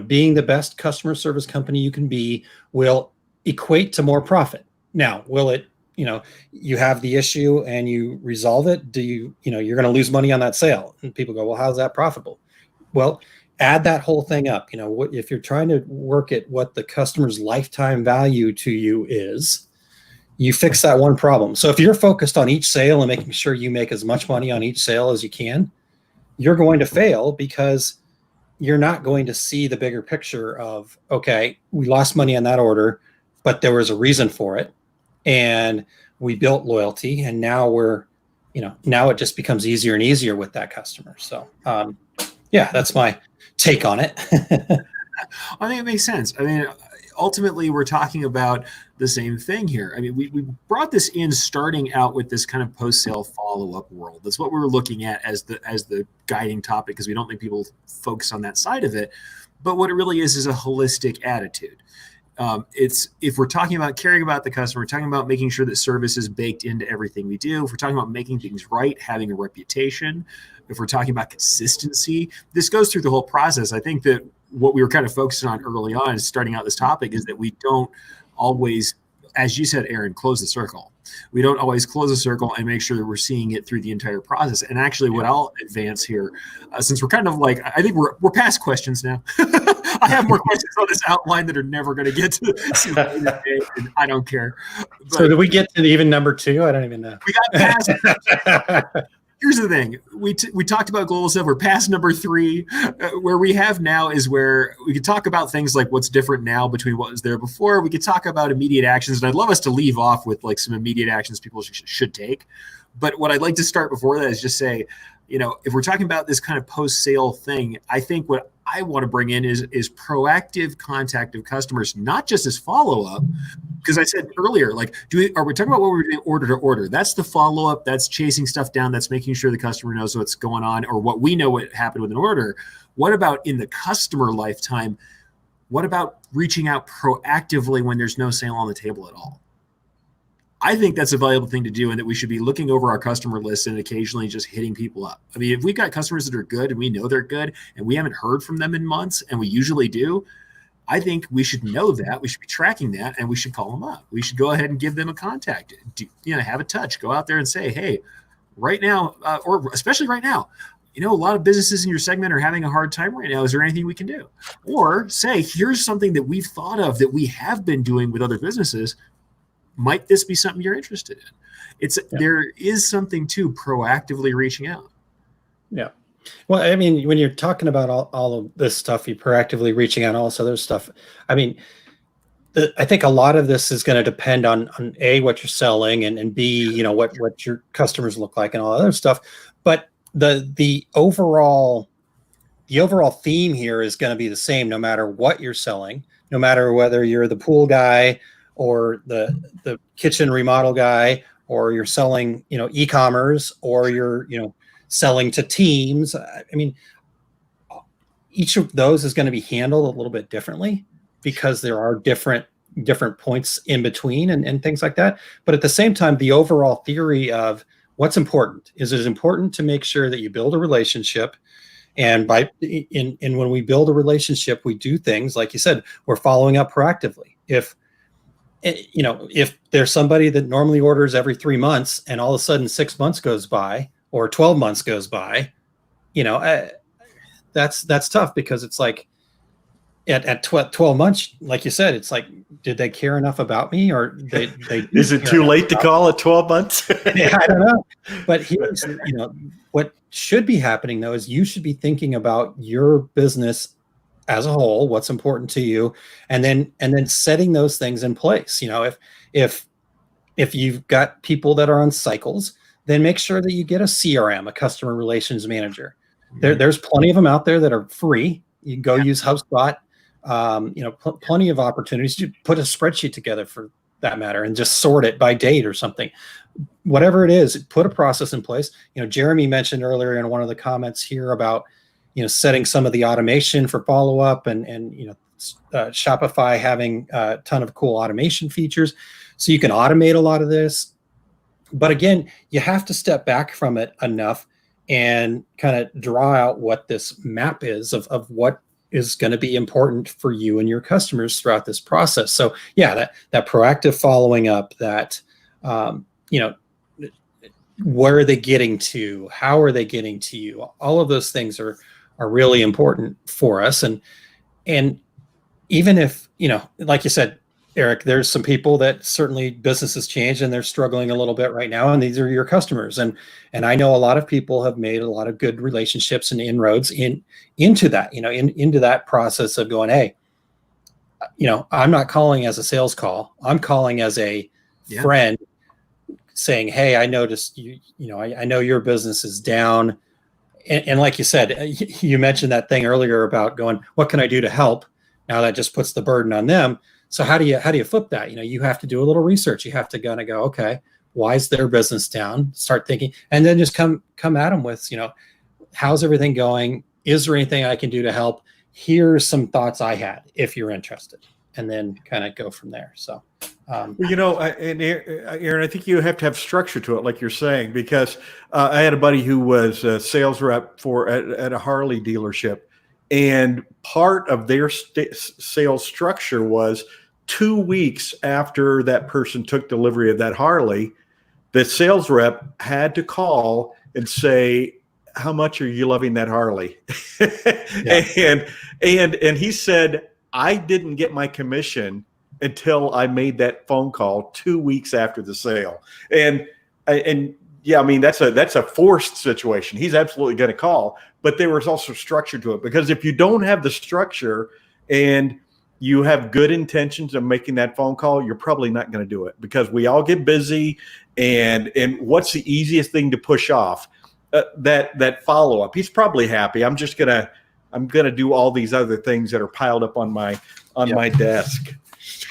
being the best customer service company you can be, will equate to more profit. Now, will it? You have the issue and you resolve it. You're going to lose money on that sale, and people go, well, how's that profitable? Well, add that whole thing up. If you're trying to work at what the customer's lifetime value to you is, you fix that one problem. So if you're focused on each sale and making sure you make as much money on each sale as you can, you're going to fail, because you're not going to see the bigger picture of, okay, we lost money on that order, but there was a reason for it, and we built loyalty, and now now it just becomes easier and easier with that customer. So yeah, that's my take on it. I think it makes sense. I mean, ultimately, we're talking about the same thing here. I mean, we brought this in starting out with this kind of post-sale follow-up world. That's what we were looking at as the guiding topic, because we don't think people focus on that side of it. But what it really is a holistic attitude. It's, if we're talking about caring about the customer, we're talking about making sure that service is baked into everything we do. If we're talking about making things right, having a reputation, if we're talking about consistency, this goes through the whole process. I think that what we were kind of focusing on early on, starting out this topic, is that we don't always, as you said, Aaron, close the circle. We don't always close the circle and make sure that we're seeing it through the entire process. And actually, what I'll advance here, since we're kind of like, I think we're past questions now. I have more questions on this outline that are never going to get to the day, and I don't care. But so did we get to even number 2? I don't even know. We got past. Here's the thing. We talked about global stuff. We're past number 3. Where we have now is where we could talk about things like what's different now between what was there before. We could talk about immediate actions, and I'd love us to leave off with like some immediate actions people should take. But what I'd like to start before that is just say, if we're talking about this kind of post-sale thing, I think what I want to bring in is proactive contact of customers, not just as follow-up. Because I said earlier, like, are we talking about what we're doing order to order? That's the follow-up. That's chasing stuff down. That's making sure the customer knows what's going on, or what we know what happened with an order. What about in the customer lifetime? What about reaching out proactively when there's no sale on the table at all? I think that's a valuable thing to do, and that we should be looking over our customer list and occasionally just hitting people up. I mean, if we've got customers that are good and we know they're good and we haven't heard from them in months, and we usually do, I think we should know that. We should be tracking that, and we should call them up. We should go ahead and give them a contact. Have a touch. Go out there and say, hey, right now, or especially right now, a lot of businesses in your segment are having a hard time right now. Is there anything we can do? Or say, here's something that we've thought of that we have been doing with other businesses. Might this be something you're interested in? There is something to proactively reaching out. Yeah. Well, I mean, when you're talking about all of this stuff, you're proactively reaching out, all this other stuff. I mean, I think a lot of this is going to depend on A, what you're selling, and B, what your customers look like and all that other stuff. But the overall theme here is going to be the same no matter what you're selling, no matter whether you're the pool guy or the kitchen remodel guy, or you're selling, e-commerce, or you're, selling to teams. I mean, each of those is going to be handled a little bit differently, because there are different points in between and things like that. But at the same time, the overall theory of what's important is it is important to make sure that you build a relationship. And when we build a relationship, we do things like you said, we're following up proactively. If there's somebody that normally orders every 3 months, and all of a sudden 6 months goes by or 12 months goes by, that's tough, because it's like at 12 months, like you said, it's like, did they care enough about me, or they is it too late to call at 12 months? Yeah, I don't know. But here's, what should be happening though, is you should be thinking about your business as a whole, what's important to you, and then setting those things in place. If you've got people that are on cycles, then make sure that you get a CRM, a customer relations manager. There's plenty of them out there that are free. You can go use HubSpot. Plenty of opportunities to put a spreadsheet together for that matter and just sort it by date or something. Whatever it is, put a process in place. Jeremy mentioned earlier in one of the comments here about, setting some of the automation for follow-up and Shopify having a ton of cool automation features. So you can automate a lot of this. But again, you have to step back from it enough and kind of draw out what this map is of what is going to be important for you and your customers throughout this process. So yeah, that proactive following up, that, where are they getting to? How are they getting to you? All of those things are really important for us. And even if, like you said, Erich, there's some people that certainly businesses change and they're struggling a little bit right now. And these are your customers. And I know a lot of people have made a lot of good relationships and inroads into that, into that process of going, hey, I'm not calling as a sales call. I'm calling as a friend saying, hey, I noticed I know your business is down. And like you said, you mentioned that thing earlier about going, what can I do to help? Now that just puts the burden on them. So how do you flip that? You have to do a little research. You have to kind of go, okay, why is their business down? Start thinking, and then just come at them with, how's everything going? Is there anything I can do to help? Here's some thoughts I had, if you're interested, and then kind of go from there. So, and Aaron, I think you have to have structure to it, like you're saying, because I had a buddy who was a sales rep at a Harley dealership. And part of their sales structure was 2 weeks after that person took delivery of that Harley, the sales rep had to call and say, how much are you loving that Harley? And he said, I didn't get my commission until I made that phone call 2 weeks after the sale. And yeah, I mean, that's a forced situation. He's absolutely going to call, but there was also structure to it, because if you don't have the structure and you have good intentions of making that phone call, you're probably not going to do it, because we all get busy. And what's the easiest thing to push off? That follow up. He's probably happy. I'm gonna do all these other things that are piled up on my desk.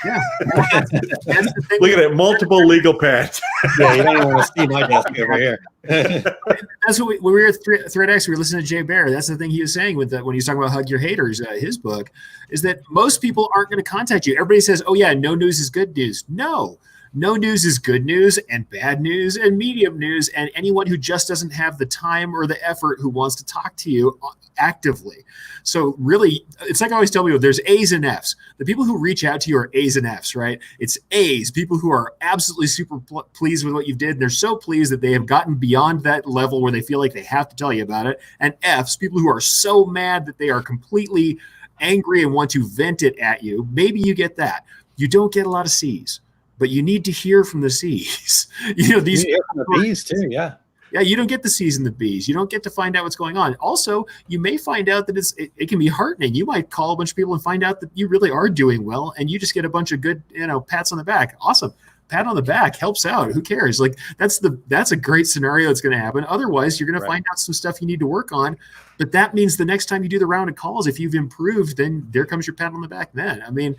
Yeah. Look at it, multiple legal pads. Yeah, you don't want to see my desk over here. That's what when we were at ThreadX, we were listening to Jay Baer. That's the thing he was saying when he was talking about Hug Your Haters, his book, is that most people aren't going to contact you. Everybody says, oh yeah, no news is good news. No news is good news, and bad news and medium news, and anyone who just doesn't have the time or the effort who wants to talk to you actively. So really, it's like I always tell people, there's A's and F's. The people who reach out to you are A's and F's, right? It's A's, people who are absolutely super pleased with what you've did. They're so pleased that they have gotten beyond that level where they feel like they have to tell you about it. And F's, people who are so mad that they are completely angry and want to vent it at you. Maybe you get that. You don't get a lot of C's, but you need to hear from the C's. These the B's too, yeah. Yeah, you don't get the C's and the B's. You don't get to find out what's going on. Also, you may find out that it can be heartening. You might call a bunch of people and find out that you really are doing well, and you just get a bunch of good, pats on the back. Awesome. Pat on the back helps out. Who cares? Like that's a great scenario that's going to happen. Otherwise, you're going to find out some stuff you need to work on. But that means the next time you do the round of calls, if you've improved, then there comes your pat on the back then. I mean,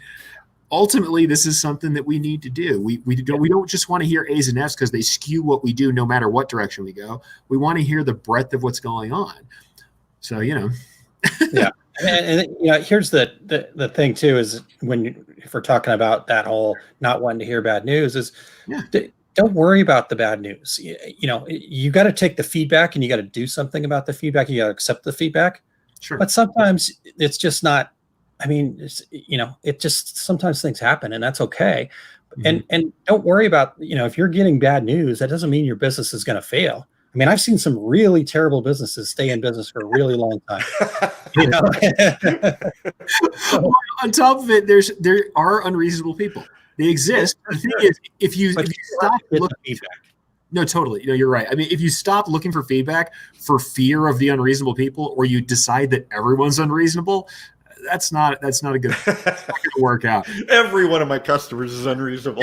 ultimately, this is something that we need to do. We don't just want to hear A's and F's because they skew what we do no matter what direction we go. We want to hear the breadth of what's going on. So, yeah. And here's the thing too, is if we're talking about that whole not wanting to hear bad news, is don't worry about the bad news. You got to take the feedback and you got to do something about the feedback. You got to accept the feedback. Sure. But sometimes it's just not. I mean, it just sometimes things happen, and that's okay. Mm-hmm. And don't worry about, if you're getting bad news, that doesn't mean your business is going to fail. I mean, I've seen some really terrible businesses stay in business for a really long time. Well, on top of it, there are unreasonable people. They exist. The thing is, if you stop looking feedback. No, totally. You're right. I mean, if you stop looking for feedback for fear of the unreasonable people, or you decide that everyone's unreasonable, that's not a good work out. Every one of my customers is unreasonable.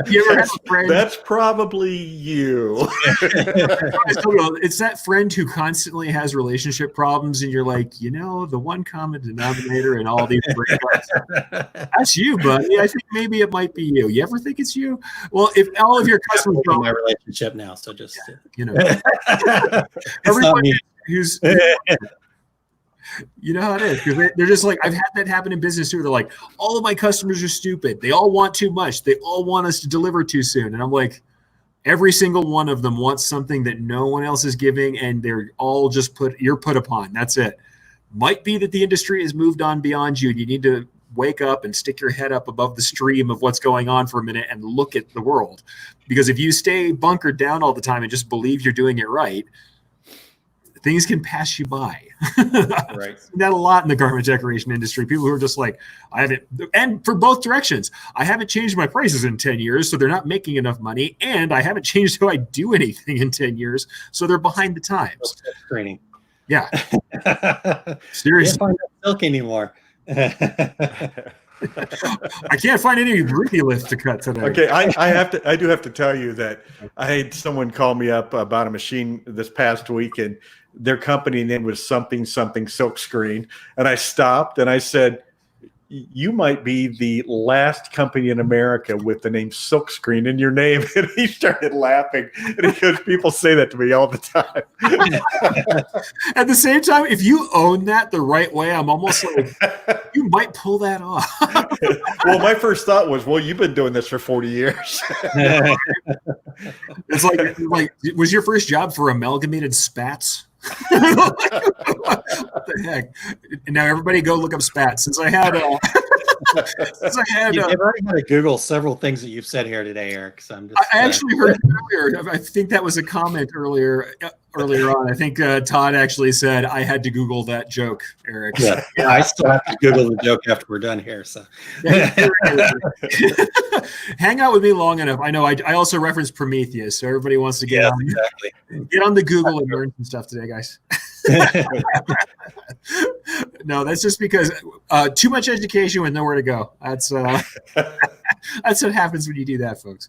You ever have a friend? That's probably you. It's that friend who constantly has relationship problems, and you're like, the one common denominator in all these breakups, that's you, buddy. I think maybe it might be you. You ever think it's you? Well, if all of your customers in my relationship now, so just everybody who's you know how it is, because they're just like, I've had that happen in business too. They're like, all of my customers are stupid. They all want too much. They all want us to deliver too soon. And I'm like, every single one of them wants something that no one else is giving, and they're all just you're put upon. That's it. Might be that the industry has moved on beyond you. You need to wake up and stick your head up above the stream of what's going on for a minute and look at the world. Because if you stay bunkered down all the time and just believe you're doing it right, things can pass you by. Right. That a lot in the garment decoration industry. People who are just like, I haven't, and for both directions, I haven't changed my prices in 10 years, so they're not making enough money, and I haven't changed how I do anything in 10 years, so they're behind the times. Training. Yeah. Seriously. Can't find that silk anymore. I can't find any Ruthie lifts to cut today. Okay, I do have to tell you that I had someone call me up about a machine this past week, and their company name was something silkscreen, and I stopped and I said, you might be the last company in America with the name silkscreen in your name. And he started laughing, and he goes, people say that to me all the time. At the same time, if you own that the right way, I'm almost like, you might pull that off. Well, my first thought was, well, you've been doing this for 40 years. It's like, was your first job for Amalgamated Spats? What the heck? And now everybody go look up Spats. Since I had You've already had to Google several things that you've said here today, Eric. So I'm just, I actually heard it earlier. I think that was a comment earlier on. I think Todd actually said I had to Google that joke, Eric. Yeah, I still have to Google the joke after we're done here. So hang out with me long enough. I know I also referenced Prometheus, so everybody wants to get on the Google and learn some stuff today, guys. No, that's just because too much education with nowhere to go. That's that's what happens when you do that, folks.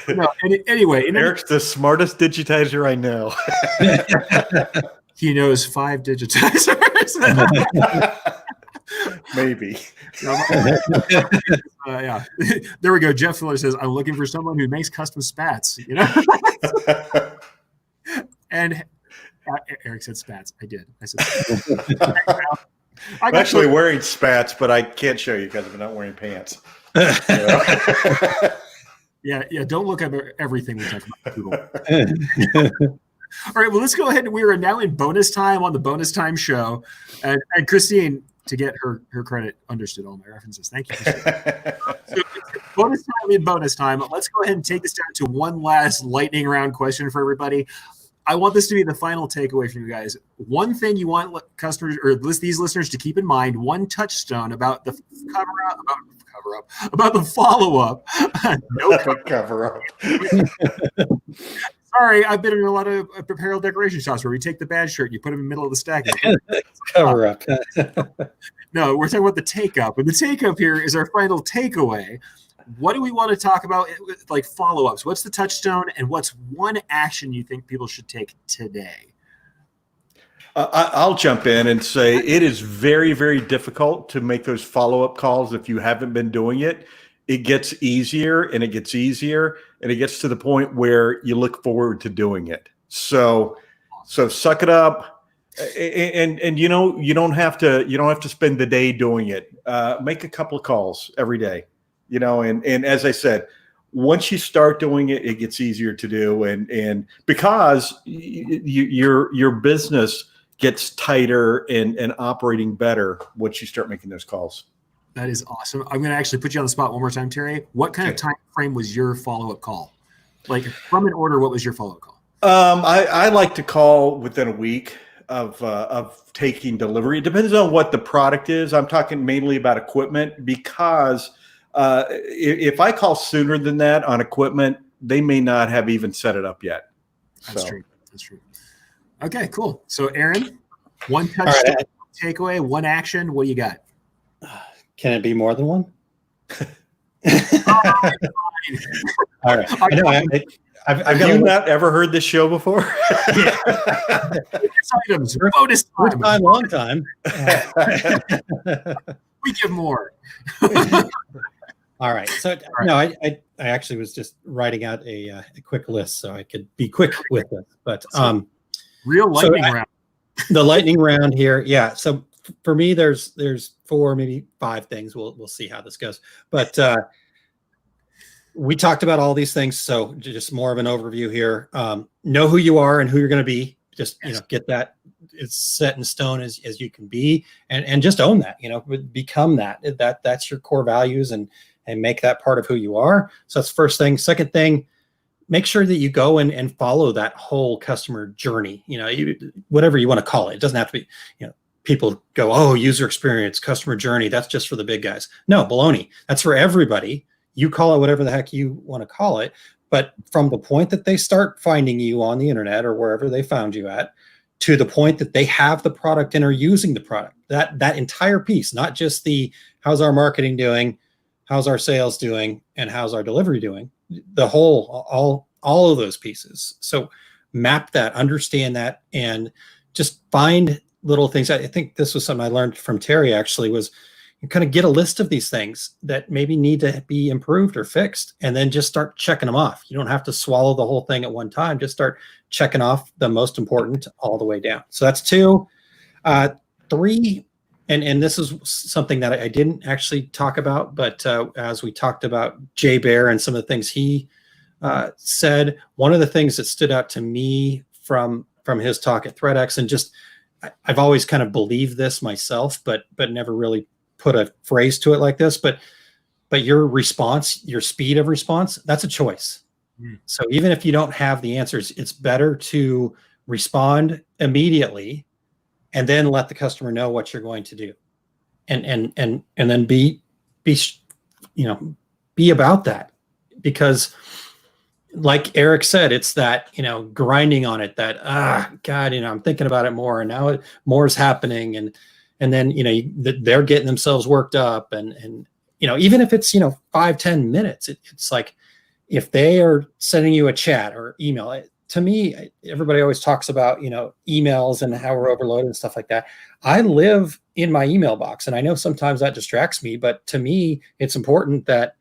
No, anyway, Eric's the smartest digitizer I know. He knows 5 digitizers. Maybe. Yeah. There we go. Jeff Filler says, I'm looking for someone who makes custom spats, And Eric said spats. I did. I said spats. I'm actually wearing spats, but I can't show you because I'm not wearing pants. Yeah. Don't look at everything we talk about Google. All right. Well, let's go ahead. We are now in bonus time on the bonus time show. And Christine, to get her credit, understood all my references. Thank you. So bonus time in bonus time. Let's go ahead and take this down to one last lightning round question for everybody. I want this to be the final takeaway from you guys. One thing you want customers or these listeners to keep in mind, one touchstone about the about the follow-up. No cover up. Sorry, I've been in a lot of apparel decoration shops where we take the bad shirt and you put them in the middle of the stack. Cover up. No, we're talking about the take-up. And the take-up here is our final takeaway. What do we want to talk about, like follow-ups? What's the touchstone, and what's one action you think people should take today? I'll jump in and say it is very, very difficult to make those follow-up calls if you haven't been doing it. It gets easier and it gets easier, and it gets to the point where you look forward to doing it. So suck it up, and you don't have to spend the day doing it. Make a couple of calls every day, and as I said, once you start doing it, it gets easier to do, and because your business gets tighter and operating better once you start making those calls. That is awesome. I'm going to actually put you on the spot one more time, Terry. What kind of time frame was your follow-up call? Like from an order, what was your follow-up call? I like to call within a week of taking delivery. It depends on what the product is. I'm talking mainly about equipment, because if I call sooner than that on equipment, they may not have even set it up yet. That's true. Okay, cool. So Aaron, one touch. All right. takeaway, one action. What do you got? Can it be more than one? All right. I know. I've Have got you not ever heard this show before? Items, bonus first time, long time. We give more. All right. So no, I actually was just writing out a quick list so I could be quick with it. But real lightning round. The lightning round here, yeah. So for me, there's 4, maybe 5 things. We'll see how this goes. But we talked about all these things, so just more of an overview here. Know who you are and who you're going to be. Just get that it's set in stone as you can be, and just own that. Become that. That's your core values, and make that part of who you are. So that's first thing. Second thing, make sure that you go and follow that whole customer journey. Whatever you want to call it. It doesn't have to be. People go, oh, user experience, customer journey. That's just for the big guys. No, baloney. That's for everybody. You call it whatever the heck you want to call it. But from the point that they start finding you on the internet or wherever they found you at, to the point that they have the product and are using the product, that entire piece, not just the how's our marketing doing, how's our sales doing, and how's our delivery doing, the whole, all of those pieces. So map that, understand that, and just find little things. I think this was something I learned from Terry, actually, was you kind of get a list of these things that maybe need to be improved or fixed, and then just start checking them off. You don't have to swallow the whole thing at one time. Just start checking off the most important all the way down. So that's 2. 3, and this is something that I didn't actually talk about, but as we talked about Jay Bear and some of the things he said, one of the things that stood out to me from his talk at ThreatX, and just I've always kind of believed this myself, but never really put a phrase to it like this, but your response, your speed of response, that's a choice. So even if you don't have the answers, it's better to respond immediately and then let the customer know what you're going to do, and then be about that, because like Erich said, it's that, grinding on it, that, God, I'm thinking about it more, and now more is happening. And then, they're getting themselves worked up, and even if it's, 5-10 minutes, it's like, if they are sending you a chat or email, to me, everybody always talks about, emails and how we're overloaded and stuff like that. I live in my email box, and I know sometimes that distracts me, but to me, it's important that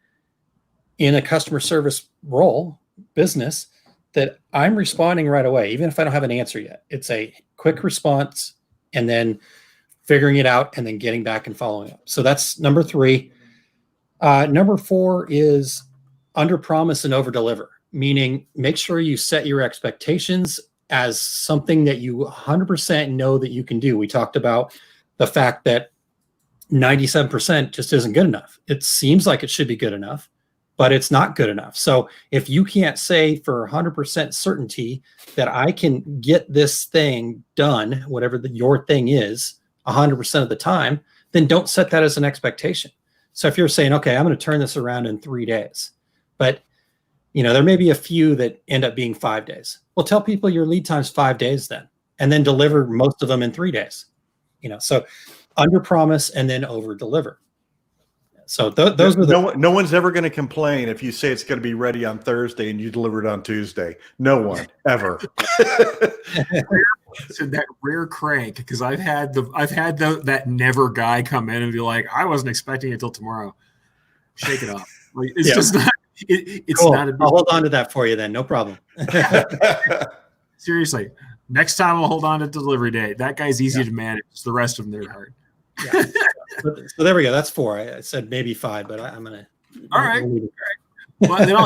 in a customer service role, business, that I'm responding right away, even if I don't have an answer yet. It's a quick response, and then figuring it out, and then getting back and following up. So that's number 3. Number 4 is under promise and over deliver, meaning make sure you set your expectations as something that you 100% know that you can do. We talked about the fact that 97% just isn't good enough. It seems like it should be good enough, but it's not good enough. So if you can't say for 100% certainty that I can get this thing done, whatever your thing is, 100% of the time, then don't set that as an expectation. So if you're saying, okay, I'm going to turn this around in 3 days, but there may be a few that end up being 5 days. Well, tell people your lead time's 5 days then, and then deliver most of them in 3 days. So under promise and then over deliver. So those are no one's ever going to complain if you say it's going to be ready on Thursday and you deliver it on Tuesday. No one ever. So that rare crank, because I've had that never guy come in and be like, I wasn't expecting it till tomorrow. Shake it off. Like, it's just not. It's cool. not. I'll hold on to that for you then. No problem. Seriously, next time I'll hold on to delivery date. That guy's easy to manage. The rest of them, they're hard. Yeah. So there we go. That's 4. I said maybe 5, but I'm gonna. All right. Well, then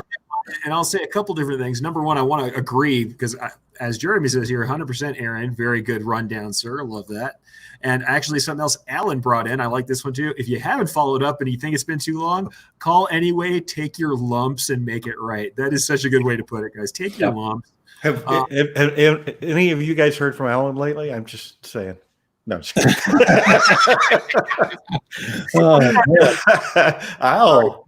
I'll say a couple different things. Number one, I want to agree, because as Jeremy says here, 100% Aaron, very good rundown, sir. Love that. And actually something else Alan brought in, I like this one too. If you haven't followed up and you think it's been too long, call anyway, take your lumps and make it right. That is such a good way to put it, guys. Take your lumps. Have any of you guys heard from Alan lately? I'm just saying. No, just kidding. Oh, Ow.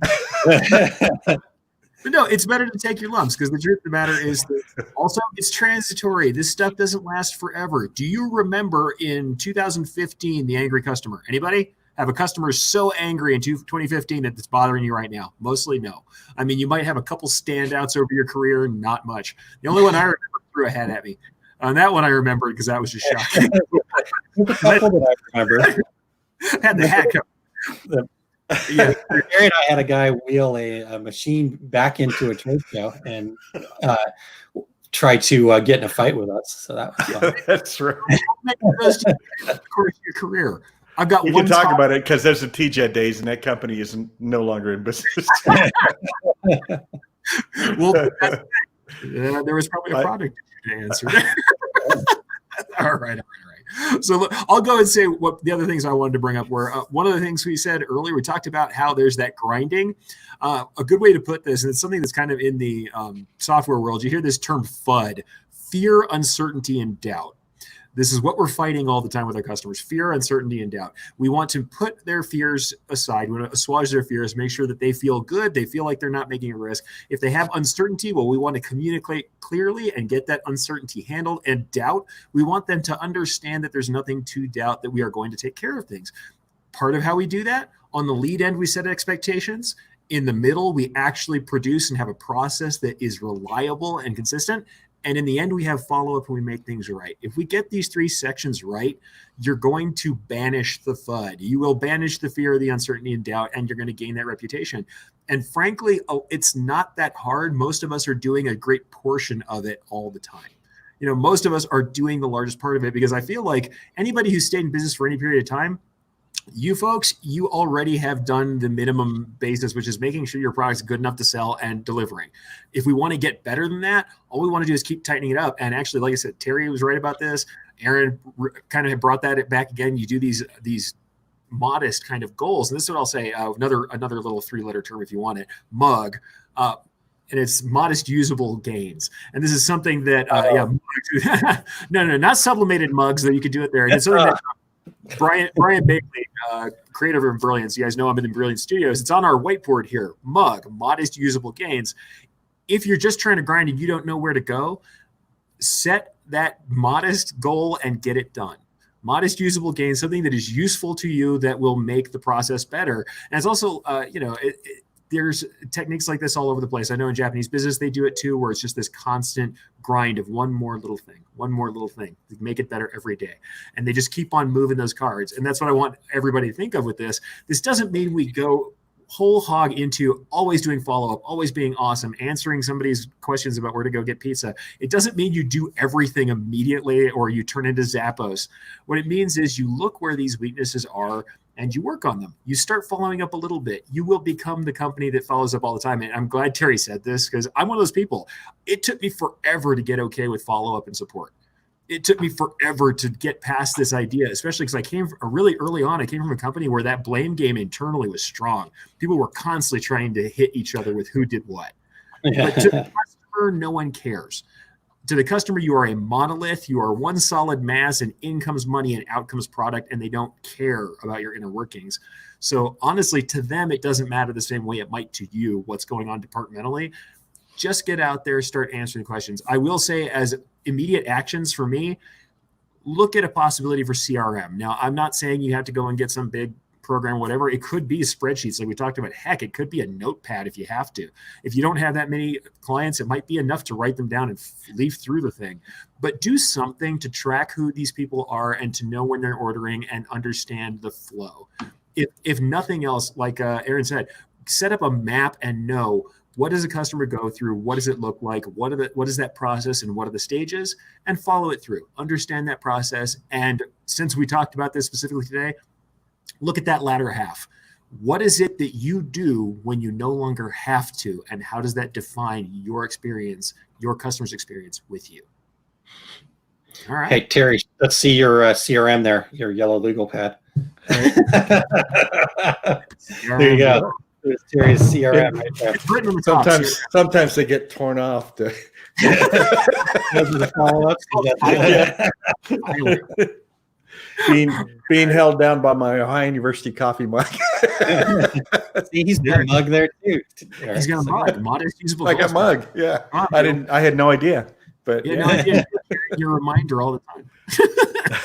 But no, it's better to take your lumps because the truth of the matter is that also it's transitory. This stuff doesn't last forever. Do you remember in 2015 the angry customer? Anybody have a customer so angry in 2015 that it's bothering you right now? Mostly no. I mean, you might have a couple standouts over your career, not much. The only one I remember threw a hat at me. On that one I remembered because that was just shocking. The couple that I remember Had the hat covered. Yeah, Gary and I had a guy wheel a machine back into a trade show and try to get in a fight with us. So that was fun. That's right. Of course, your career. I've got You one can talk top- about it because there's a TJET days, and that company is no longer in business. Well, there was probably a product to answer. All right. So look, I'll go and say what the other things I wanted to bring up were one of the things we said earlier. We talked about how there's that grinding. A good way to put this, and it's something that's kind of in the software world. You hear this term FUD: fear, uncertainty, and doubt. This is what we're fighting all the time with our customers: fear, uncertainty, and doubt. We want to put their fears aside. We want to assuage their fears, make sure that they feel good. They feel like they're not making a risk. If they have uncertainty, well, we want to communicate clearly and get that uncertainty handled. And doubt, we want them to understand that there's nothing to doubt, that we are going to take care of things. Part of how we do that, on the lead end, we set expectations. In the middle, we actually produce and have a process that is reliable and consistent. And in the end, we have follow-up and we make things right. If we get these three sections right, you're going to banish the FUD. You will banish the fear, the uncertainty, and doubt, and you're going to gain that reputation. And frankly, it's not that hard. Most of us are doing a great portion of it all the time. You know, most of us are doing the largest part of it because I feel like anybody who's stayed in business for any period of time, you folks, you already have done the minimum basis, which is making sure your product's good enough to sell and delivering. If we want to get better than that, all we want to do is keep tightening it up. And actually, like I said, Terry was right about this. Aaron kind of brought that back again. You do these modest kind of goals. And this is what I'll say, another little three-letter term if you want it, MUG. And it's modest usable gains. And this is something that, no, not sublimated mugs, though you could do it there. And it's something that Brian Bailey, creator of Brilliance, you guys know I'm in the Brilliant Studios. It's on our whiteboard here. MUG, modest usable gains. If you're just trying to grind and you don't know where to go, set that modest goal and get it done. Modest usable gains, something that is useful to you that will make the process better. And it's also, there's techniques like this all over the place. I know in Japanese business, they do it too, where it's just this constant grind of one more little thing, make it better every day. And they just keep on moving those cards. And that's what I want everybody to think of with this. This doesn't mean we go whole hog into always doing follow-up, always being awesome, answering somebody's questions about where to go get pizza. It doesn't mean you do everything immediately or you turn into Zappos. What it means is you look where these weaknesses are and you work on them. You start following up a little bit. You will become the company that follows up all the time. And I'm glad Terry said this because I'm one of those people. It took me forever to get okay with follow-up and support. It took me forever to get past this idea, especially because I came really early on. I came from a company where that blame game internally was strong. People were constantly trying to hit each other with who did what. But to the customer, no one cares. To the customer, you are a monolith. You are one solid mass, and in comes money and out comes product, and they don't care about your inner workings. So honestly, to them, it doesn't matter the same way it might to you what's going on departmentally. Just get out there, start answering questions. I will say as immediate actions for me, look at a possibility for CRM. Now, I'm not saying you have to go and get some big program, whatever. It could be spreadsheets like we talked about. Heck, it could be a notepad if you have to. If you don't have that many clients, it might be enough to write them down and leaf through the thing. But do something to track who these people are and to know when they're ordering and understand the flow. If nothing else, like Aaron said, set up a map and know what does a customer go through? What does it look like? What is that process and what are the stages? And follow it through. Understand that process. And since we talked about this specifically today, look at that latter half. What is it that you do when you no longer have to? And how does that define your experience, your customer's experience with you? All right. Hey, Terry, let's see your CRM there, your yellow legal pad. There you go. There's Terry's CRM right there. It's written on the top. Sometimes they get torn off. Those are the follow-ups. being held down by my Ohio University coffee mug. See, he's got a mug there too. He's got a mug, modest usable. I got a mug. Yeah, I had no idea, but No idea. Your reminder all the time.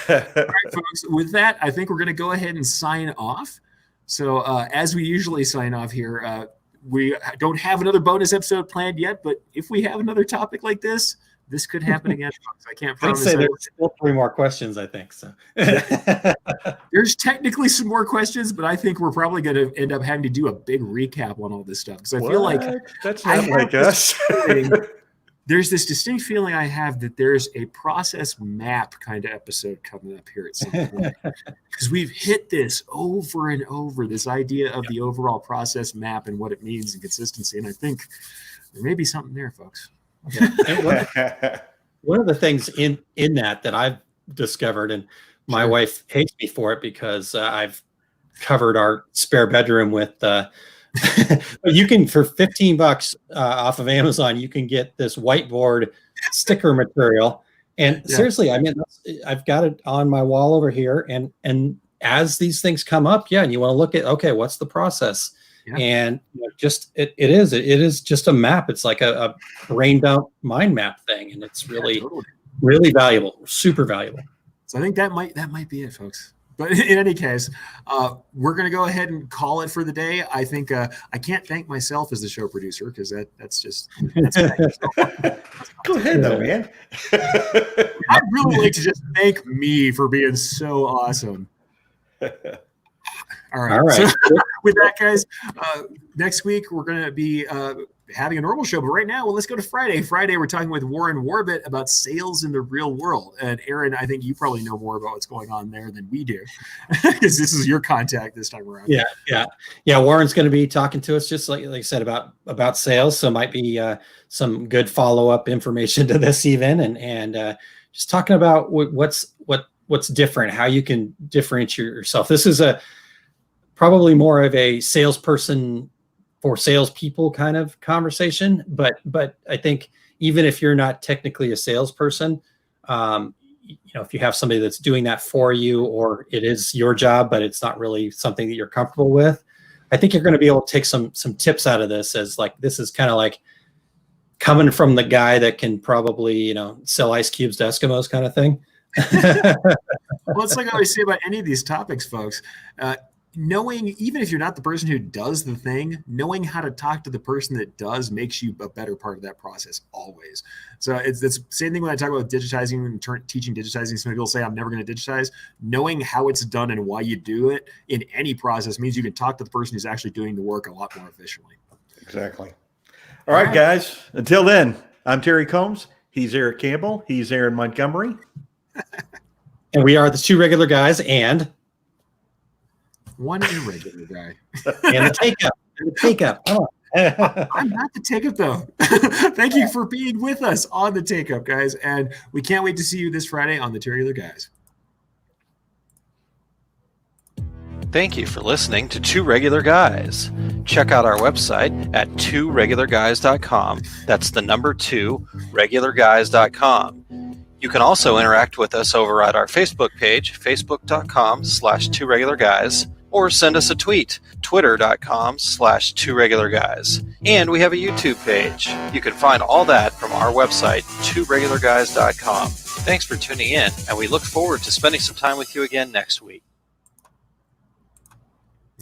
All right, folks. With that, I think we're going to go ahead and sign off. So, as we usually sign off here, we don't have another bonus episode planned yet, but if we have another topic like this could happen again, folks. I can't promise. I'd say there's still 3 more questions, I think. So there's technically some more questions, but I think we're probably going to end up having to do a big recap on all this stuff because I feel like that's not like us. There's this distinct feeling I have that there's a process map kind of episode coming up here at some point because we've hit this over and over, this idea of the overall process map and what it means and consistency. And I think there may be something there, folks. Yeah. One of the things in that I've discovered, and my wife hates me for it because I've covered our spare bedroom with you can, for $15 off of Amazon, you can get this whiteboard sticker material. And seriously, I mean, I've got it on my wall over here. And as these things come up, and you want to look at, okay, what's the process? Yeah. And just it is just a map. It's like a brain dump mind map thing, and it's really really valuable, super valuable. So I think that might be it, folks. But in any case, we're going to go ahead and call it for the day. I think I can't thank myself as the show producer because that's go ahead though, man. I'd really like to just thank me for being so awesome. All right. So with that, guys, next week we're going to be having a normal show. But right now, let's go to Friday. Friday, we're talking with Warren Warbit about sales in the real world. And Aaron, I think you probably know more about what's going on there than we do because this is your contact this time around. Yeah. Warren's going to be talking to us just like I said about sales. So might be some good follow-up information to this even, and just talking about what's different, how you can differentiate yourself. This is probably more of a salesperson for salespeople kind of conversation, but I think even if you're not technically a salesperson, if you have somebody that's doing that for you, or it is your job, but it's not really something that you're comfortable with, I think you're going to be able to take some tips out of this. As like, this is kind of like coming from the guy that can probably sell ice cubes to Eskimos kind of thing. Well, it's like I always say about any of these topics, folks. Knowing, even if you're not the person who does the thing, knowing how to talk to the person that does makes you a better part of that process always. So it's the same thing when I talk about digitizing and teaching digitizing. Some people say I'm never going to digitize. Knowing how it's done and why you do it in any process means you can talk to the person who's actually doing the work a lot more efficiently. Exactly. All right, guys. Until then, I'm Terry Combs. He's Eric Campbell. He's Aaron Montgomery. And we are the 2 regular guys and one irregular guy. And the Takeup. Oh. I'm not the Takeup, though. Thank you for being with us on the Takeup, guys. And we can't wait to see you this Friday on the 2 Regular Guys. Thank you for listening to 2 Regular Guys. Check out our website at 2regularguys.com. That's the number 2, regularguys.com. You can also interact with us over at our Facebook page, facebook.com/2regularguys, or send us a tweet, twitter.com/2regularguys. And we have a YouTube page. You can find all that from our website, 2regularguys.com. Thanks for tuning in, and we look forward to spending some time with you again next week.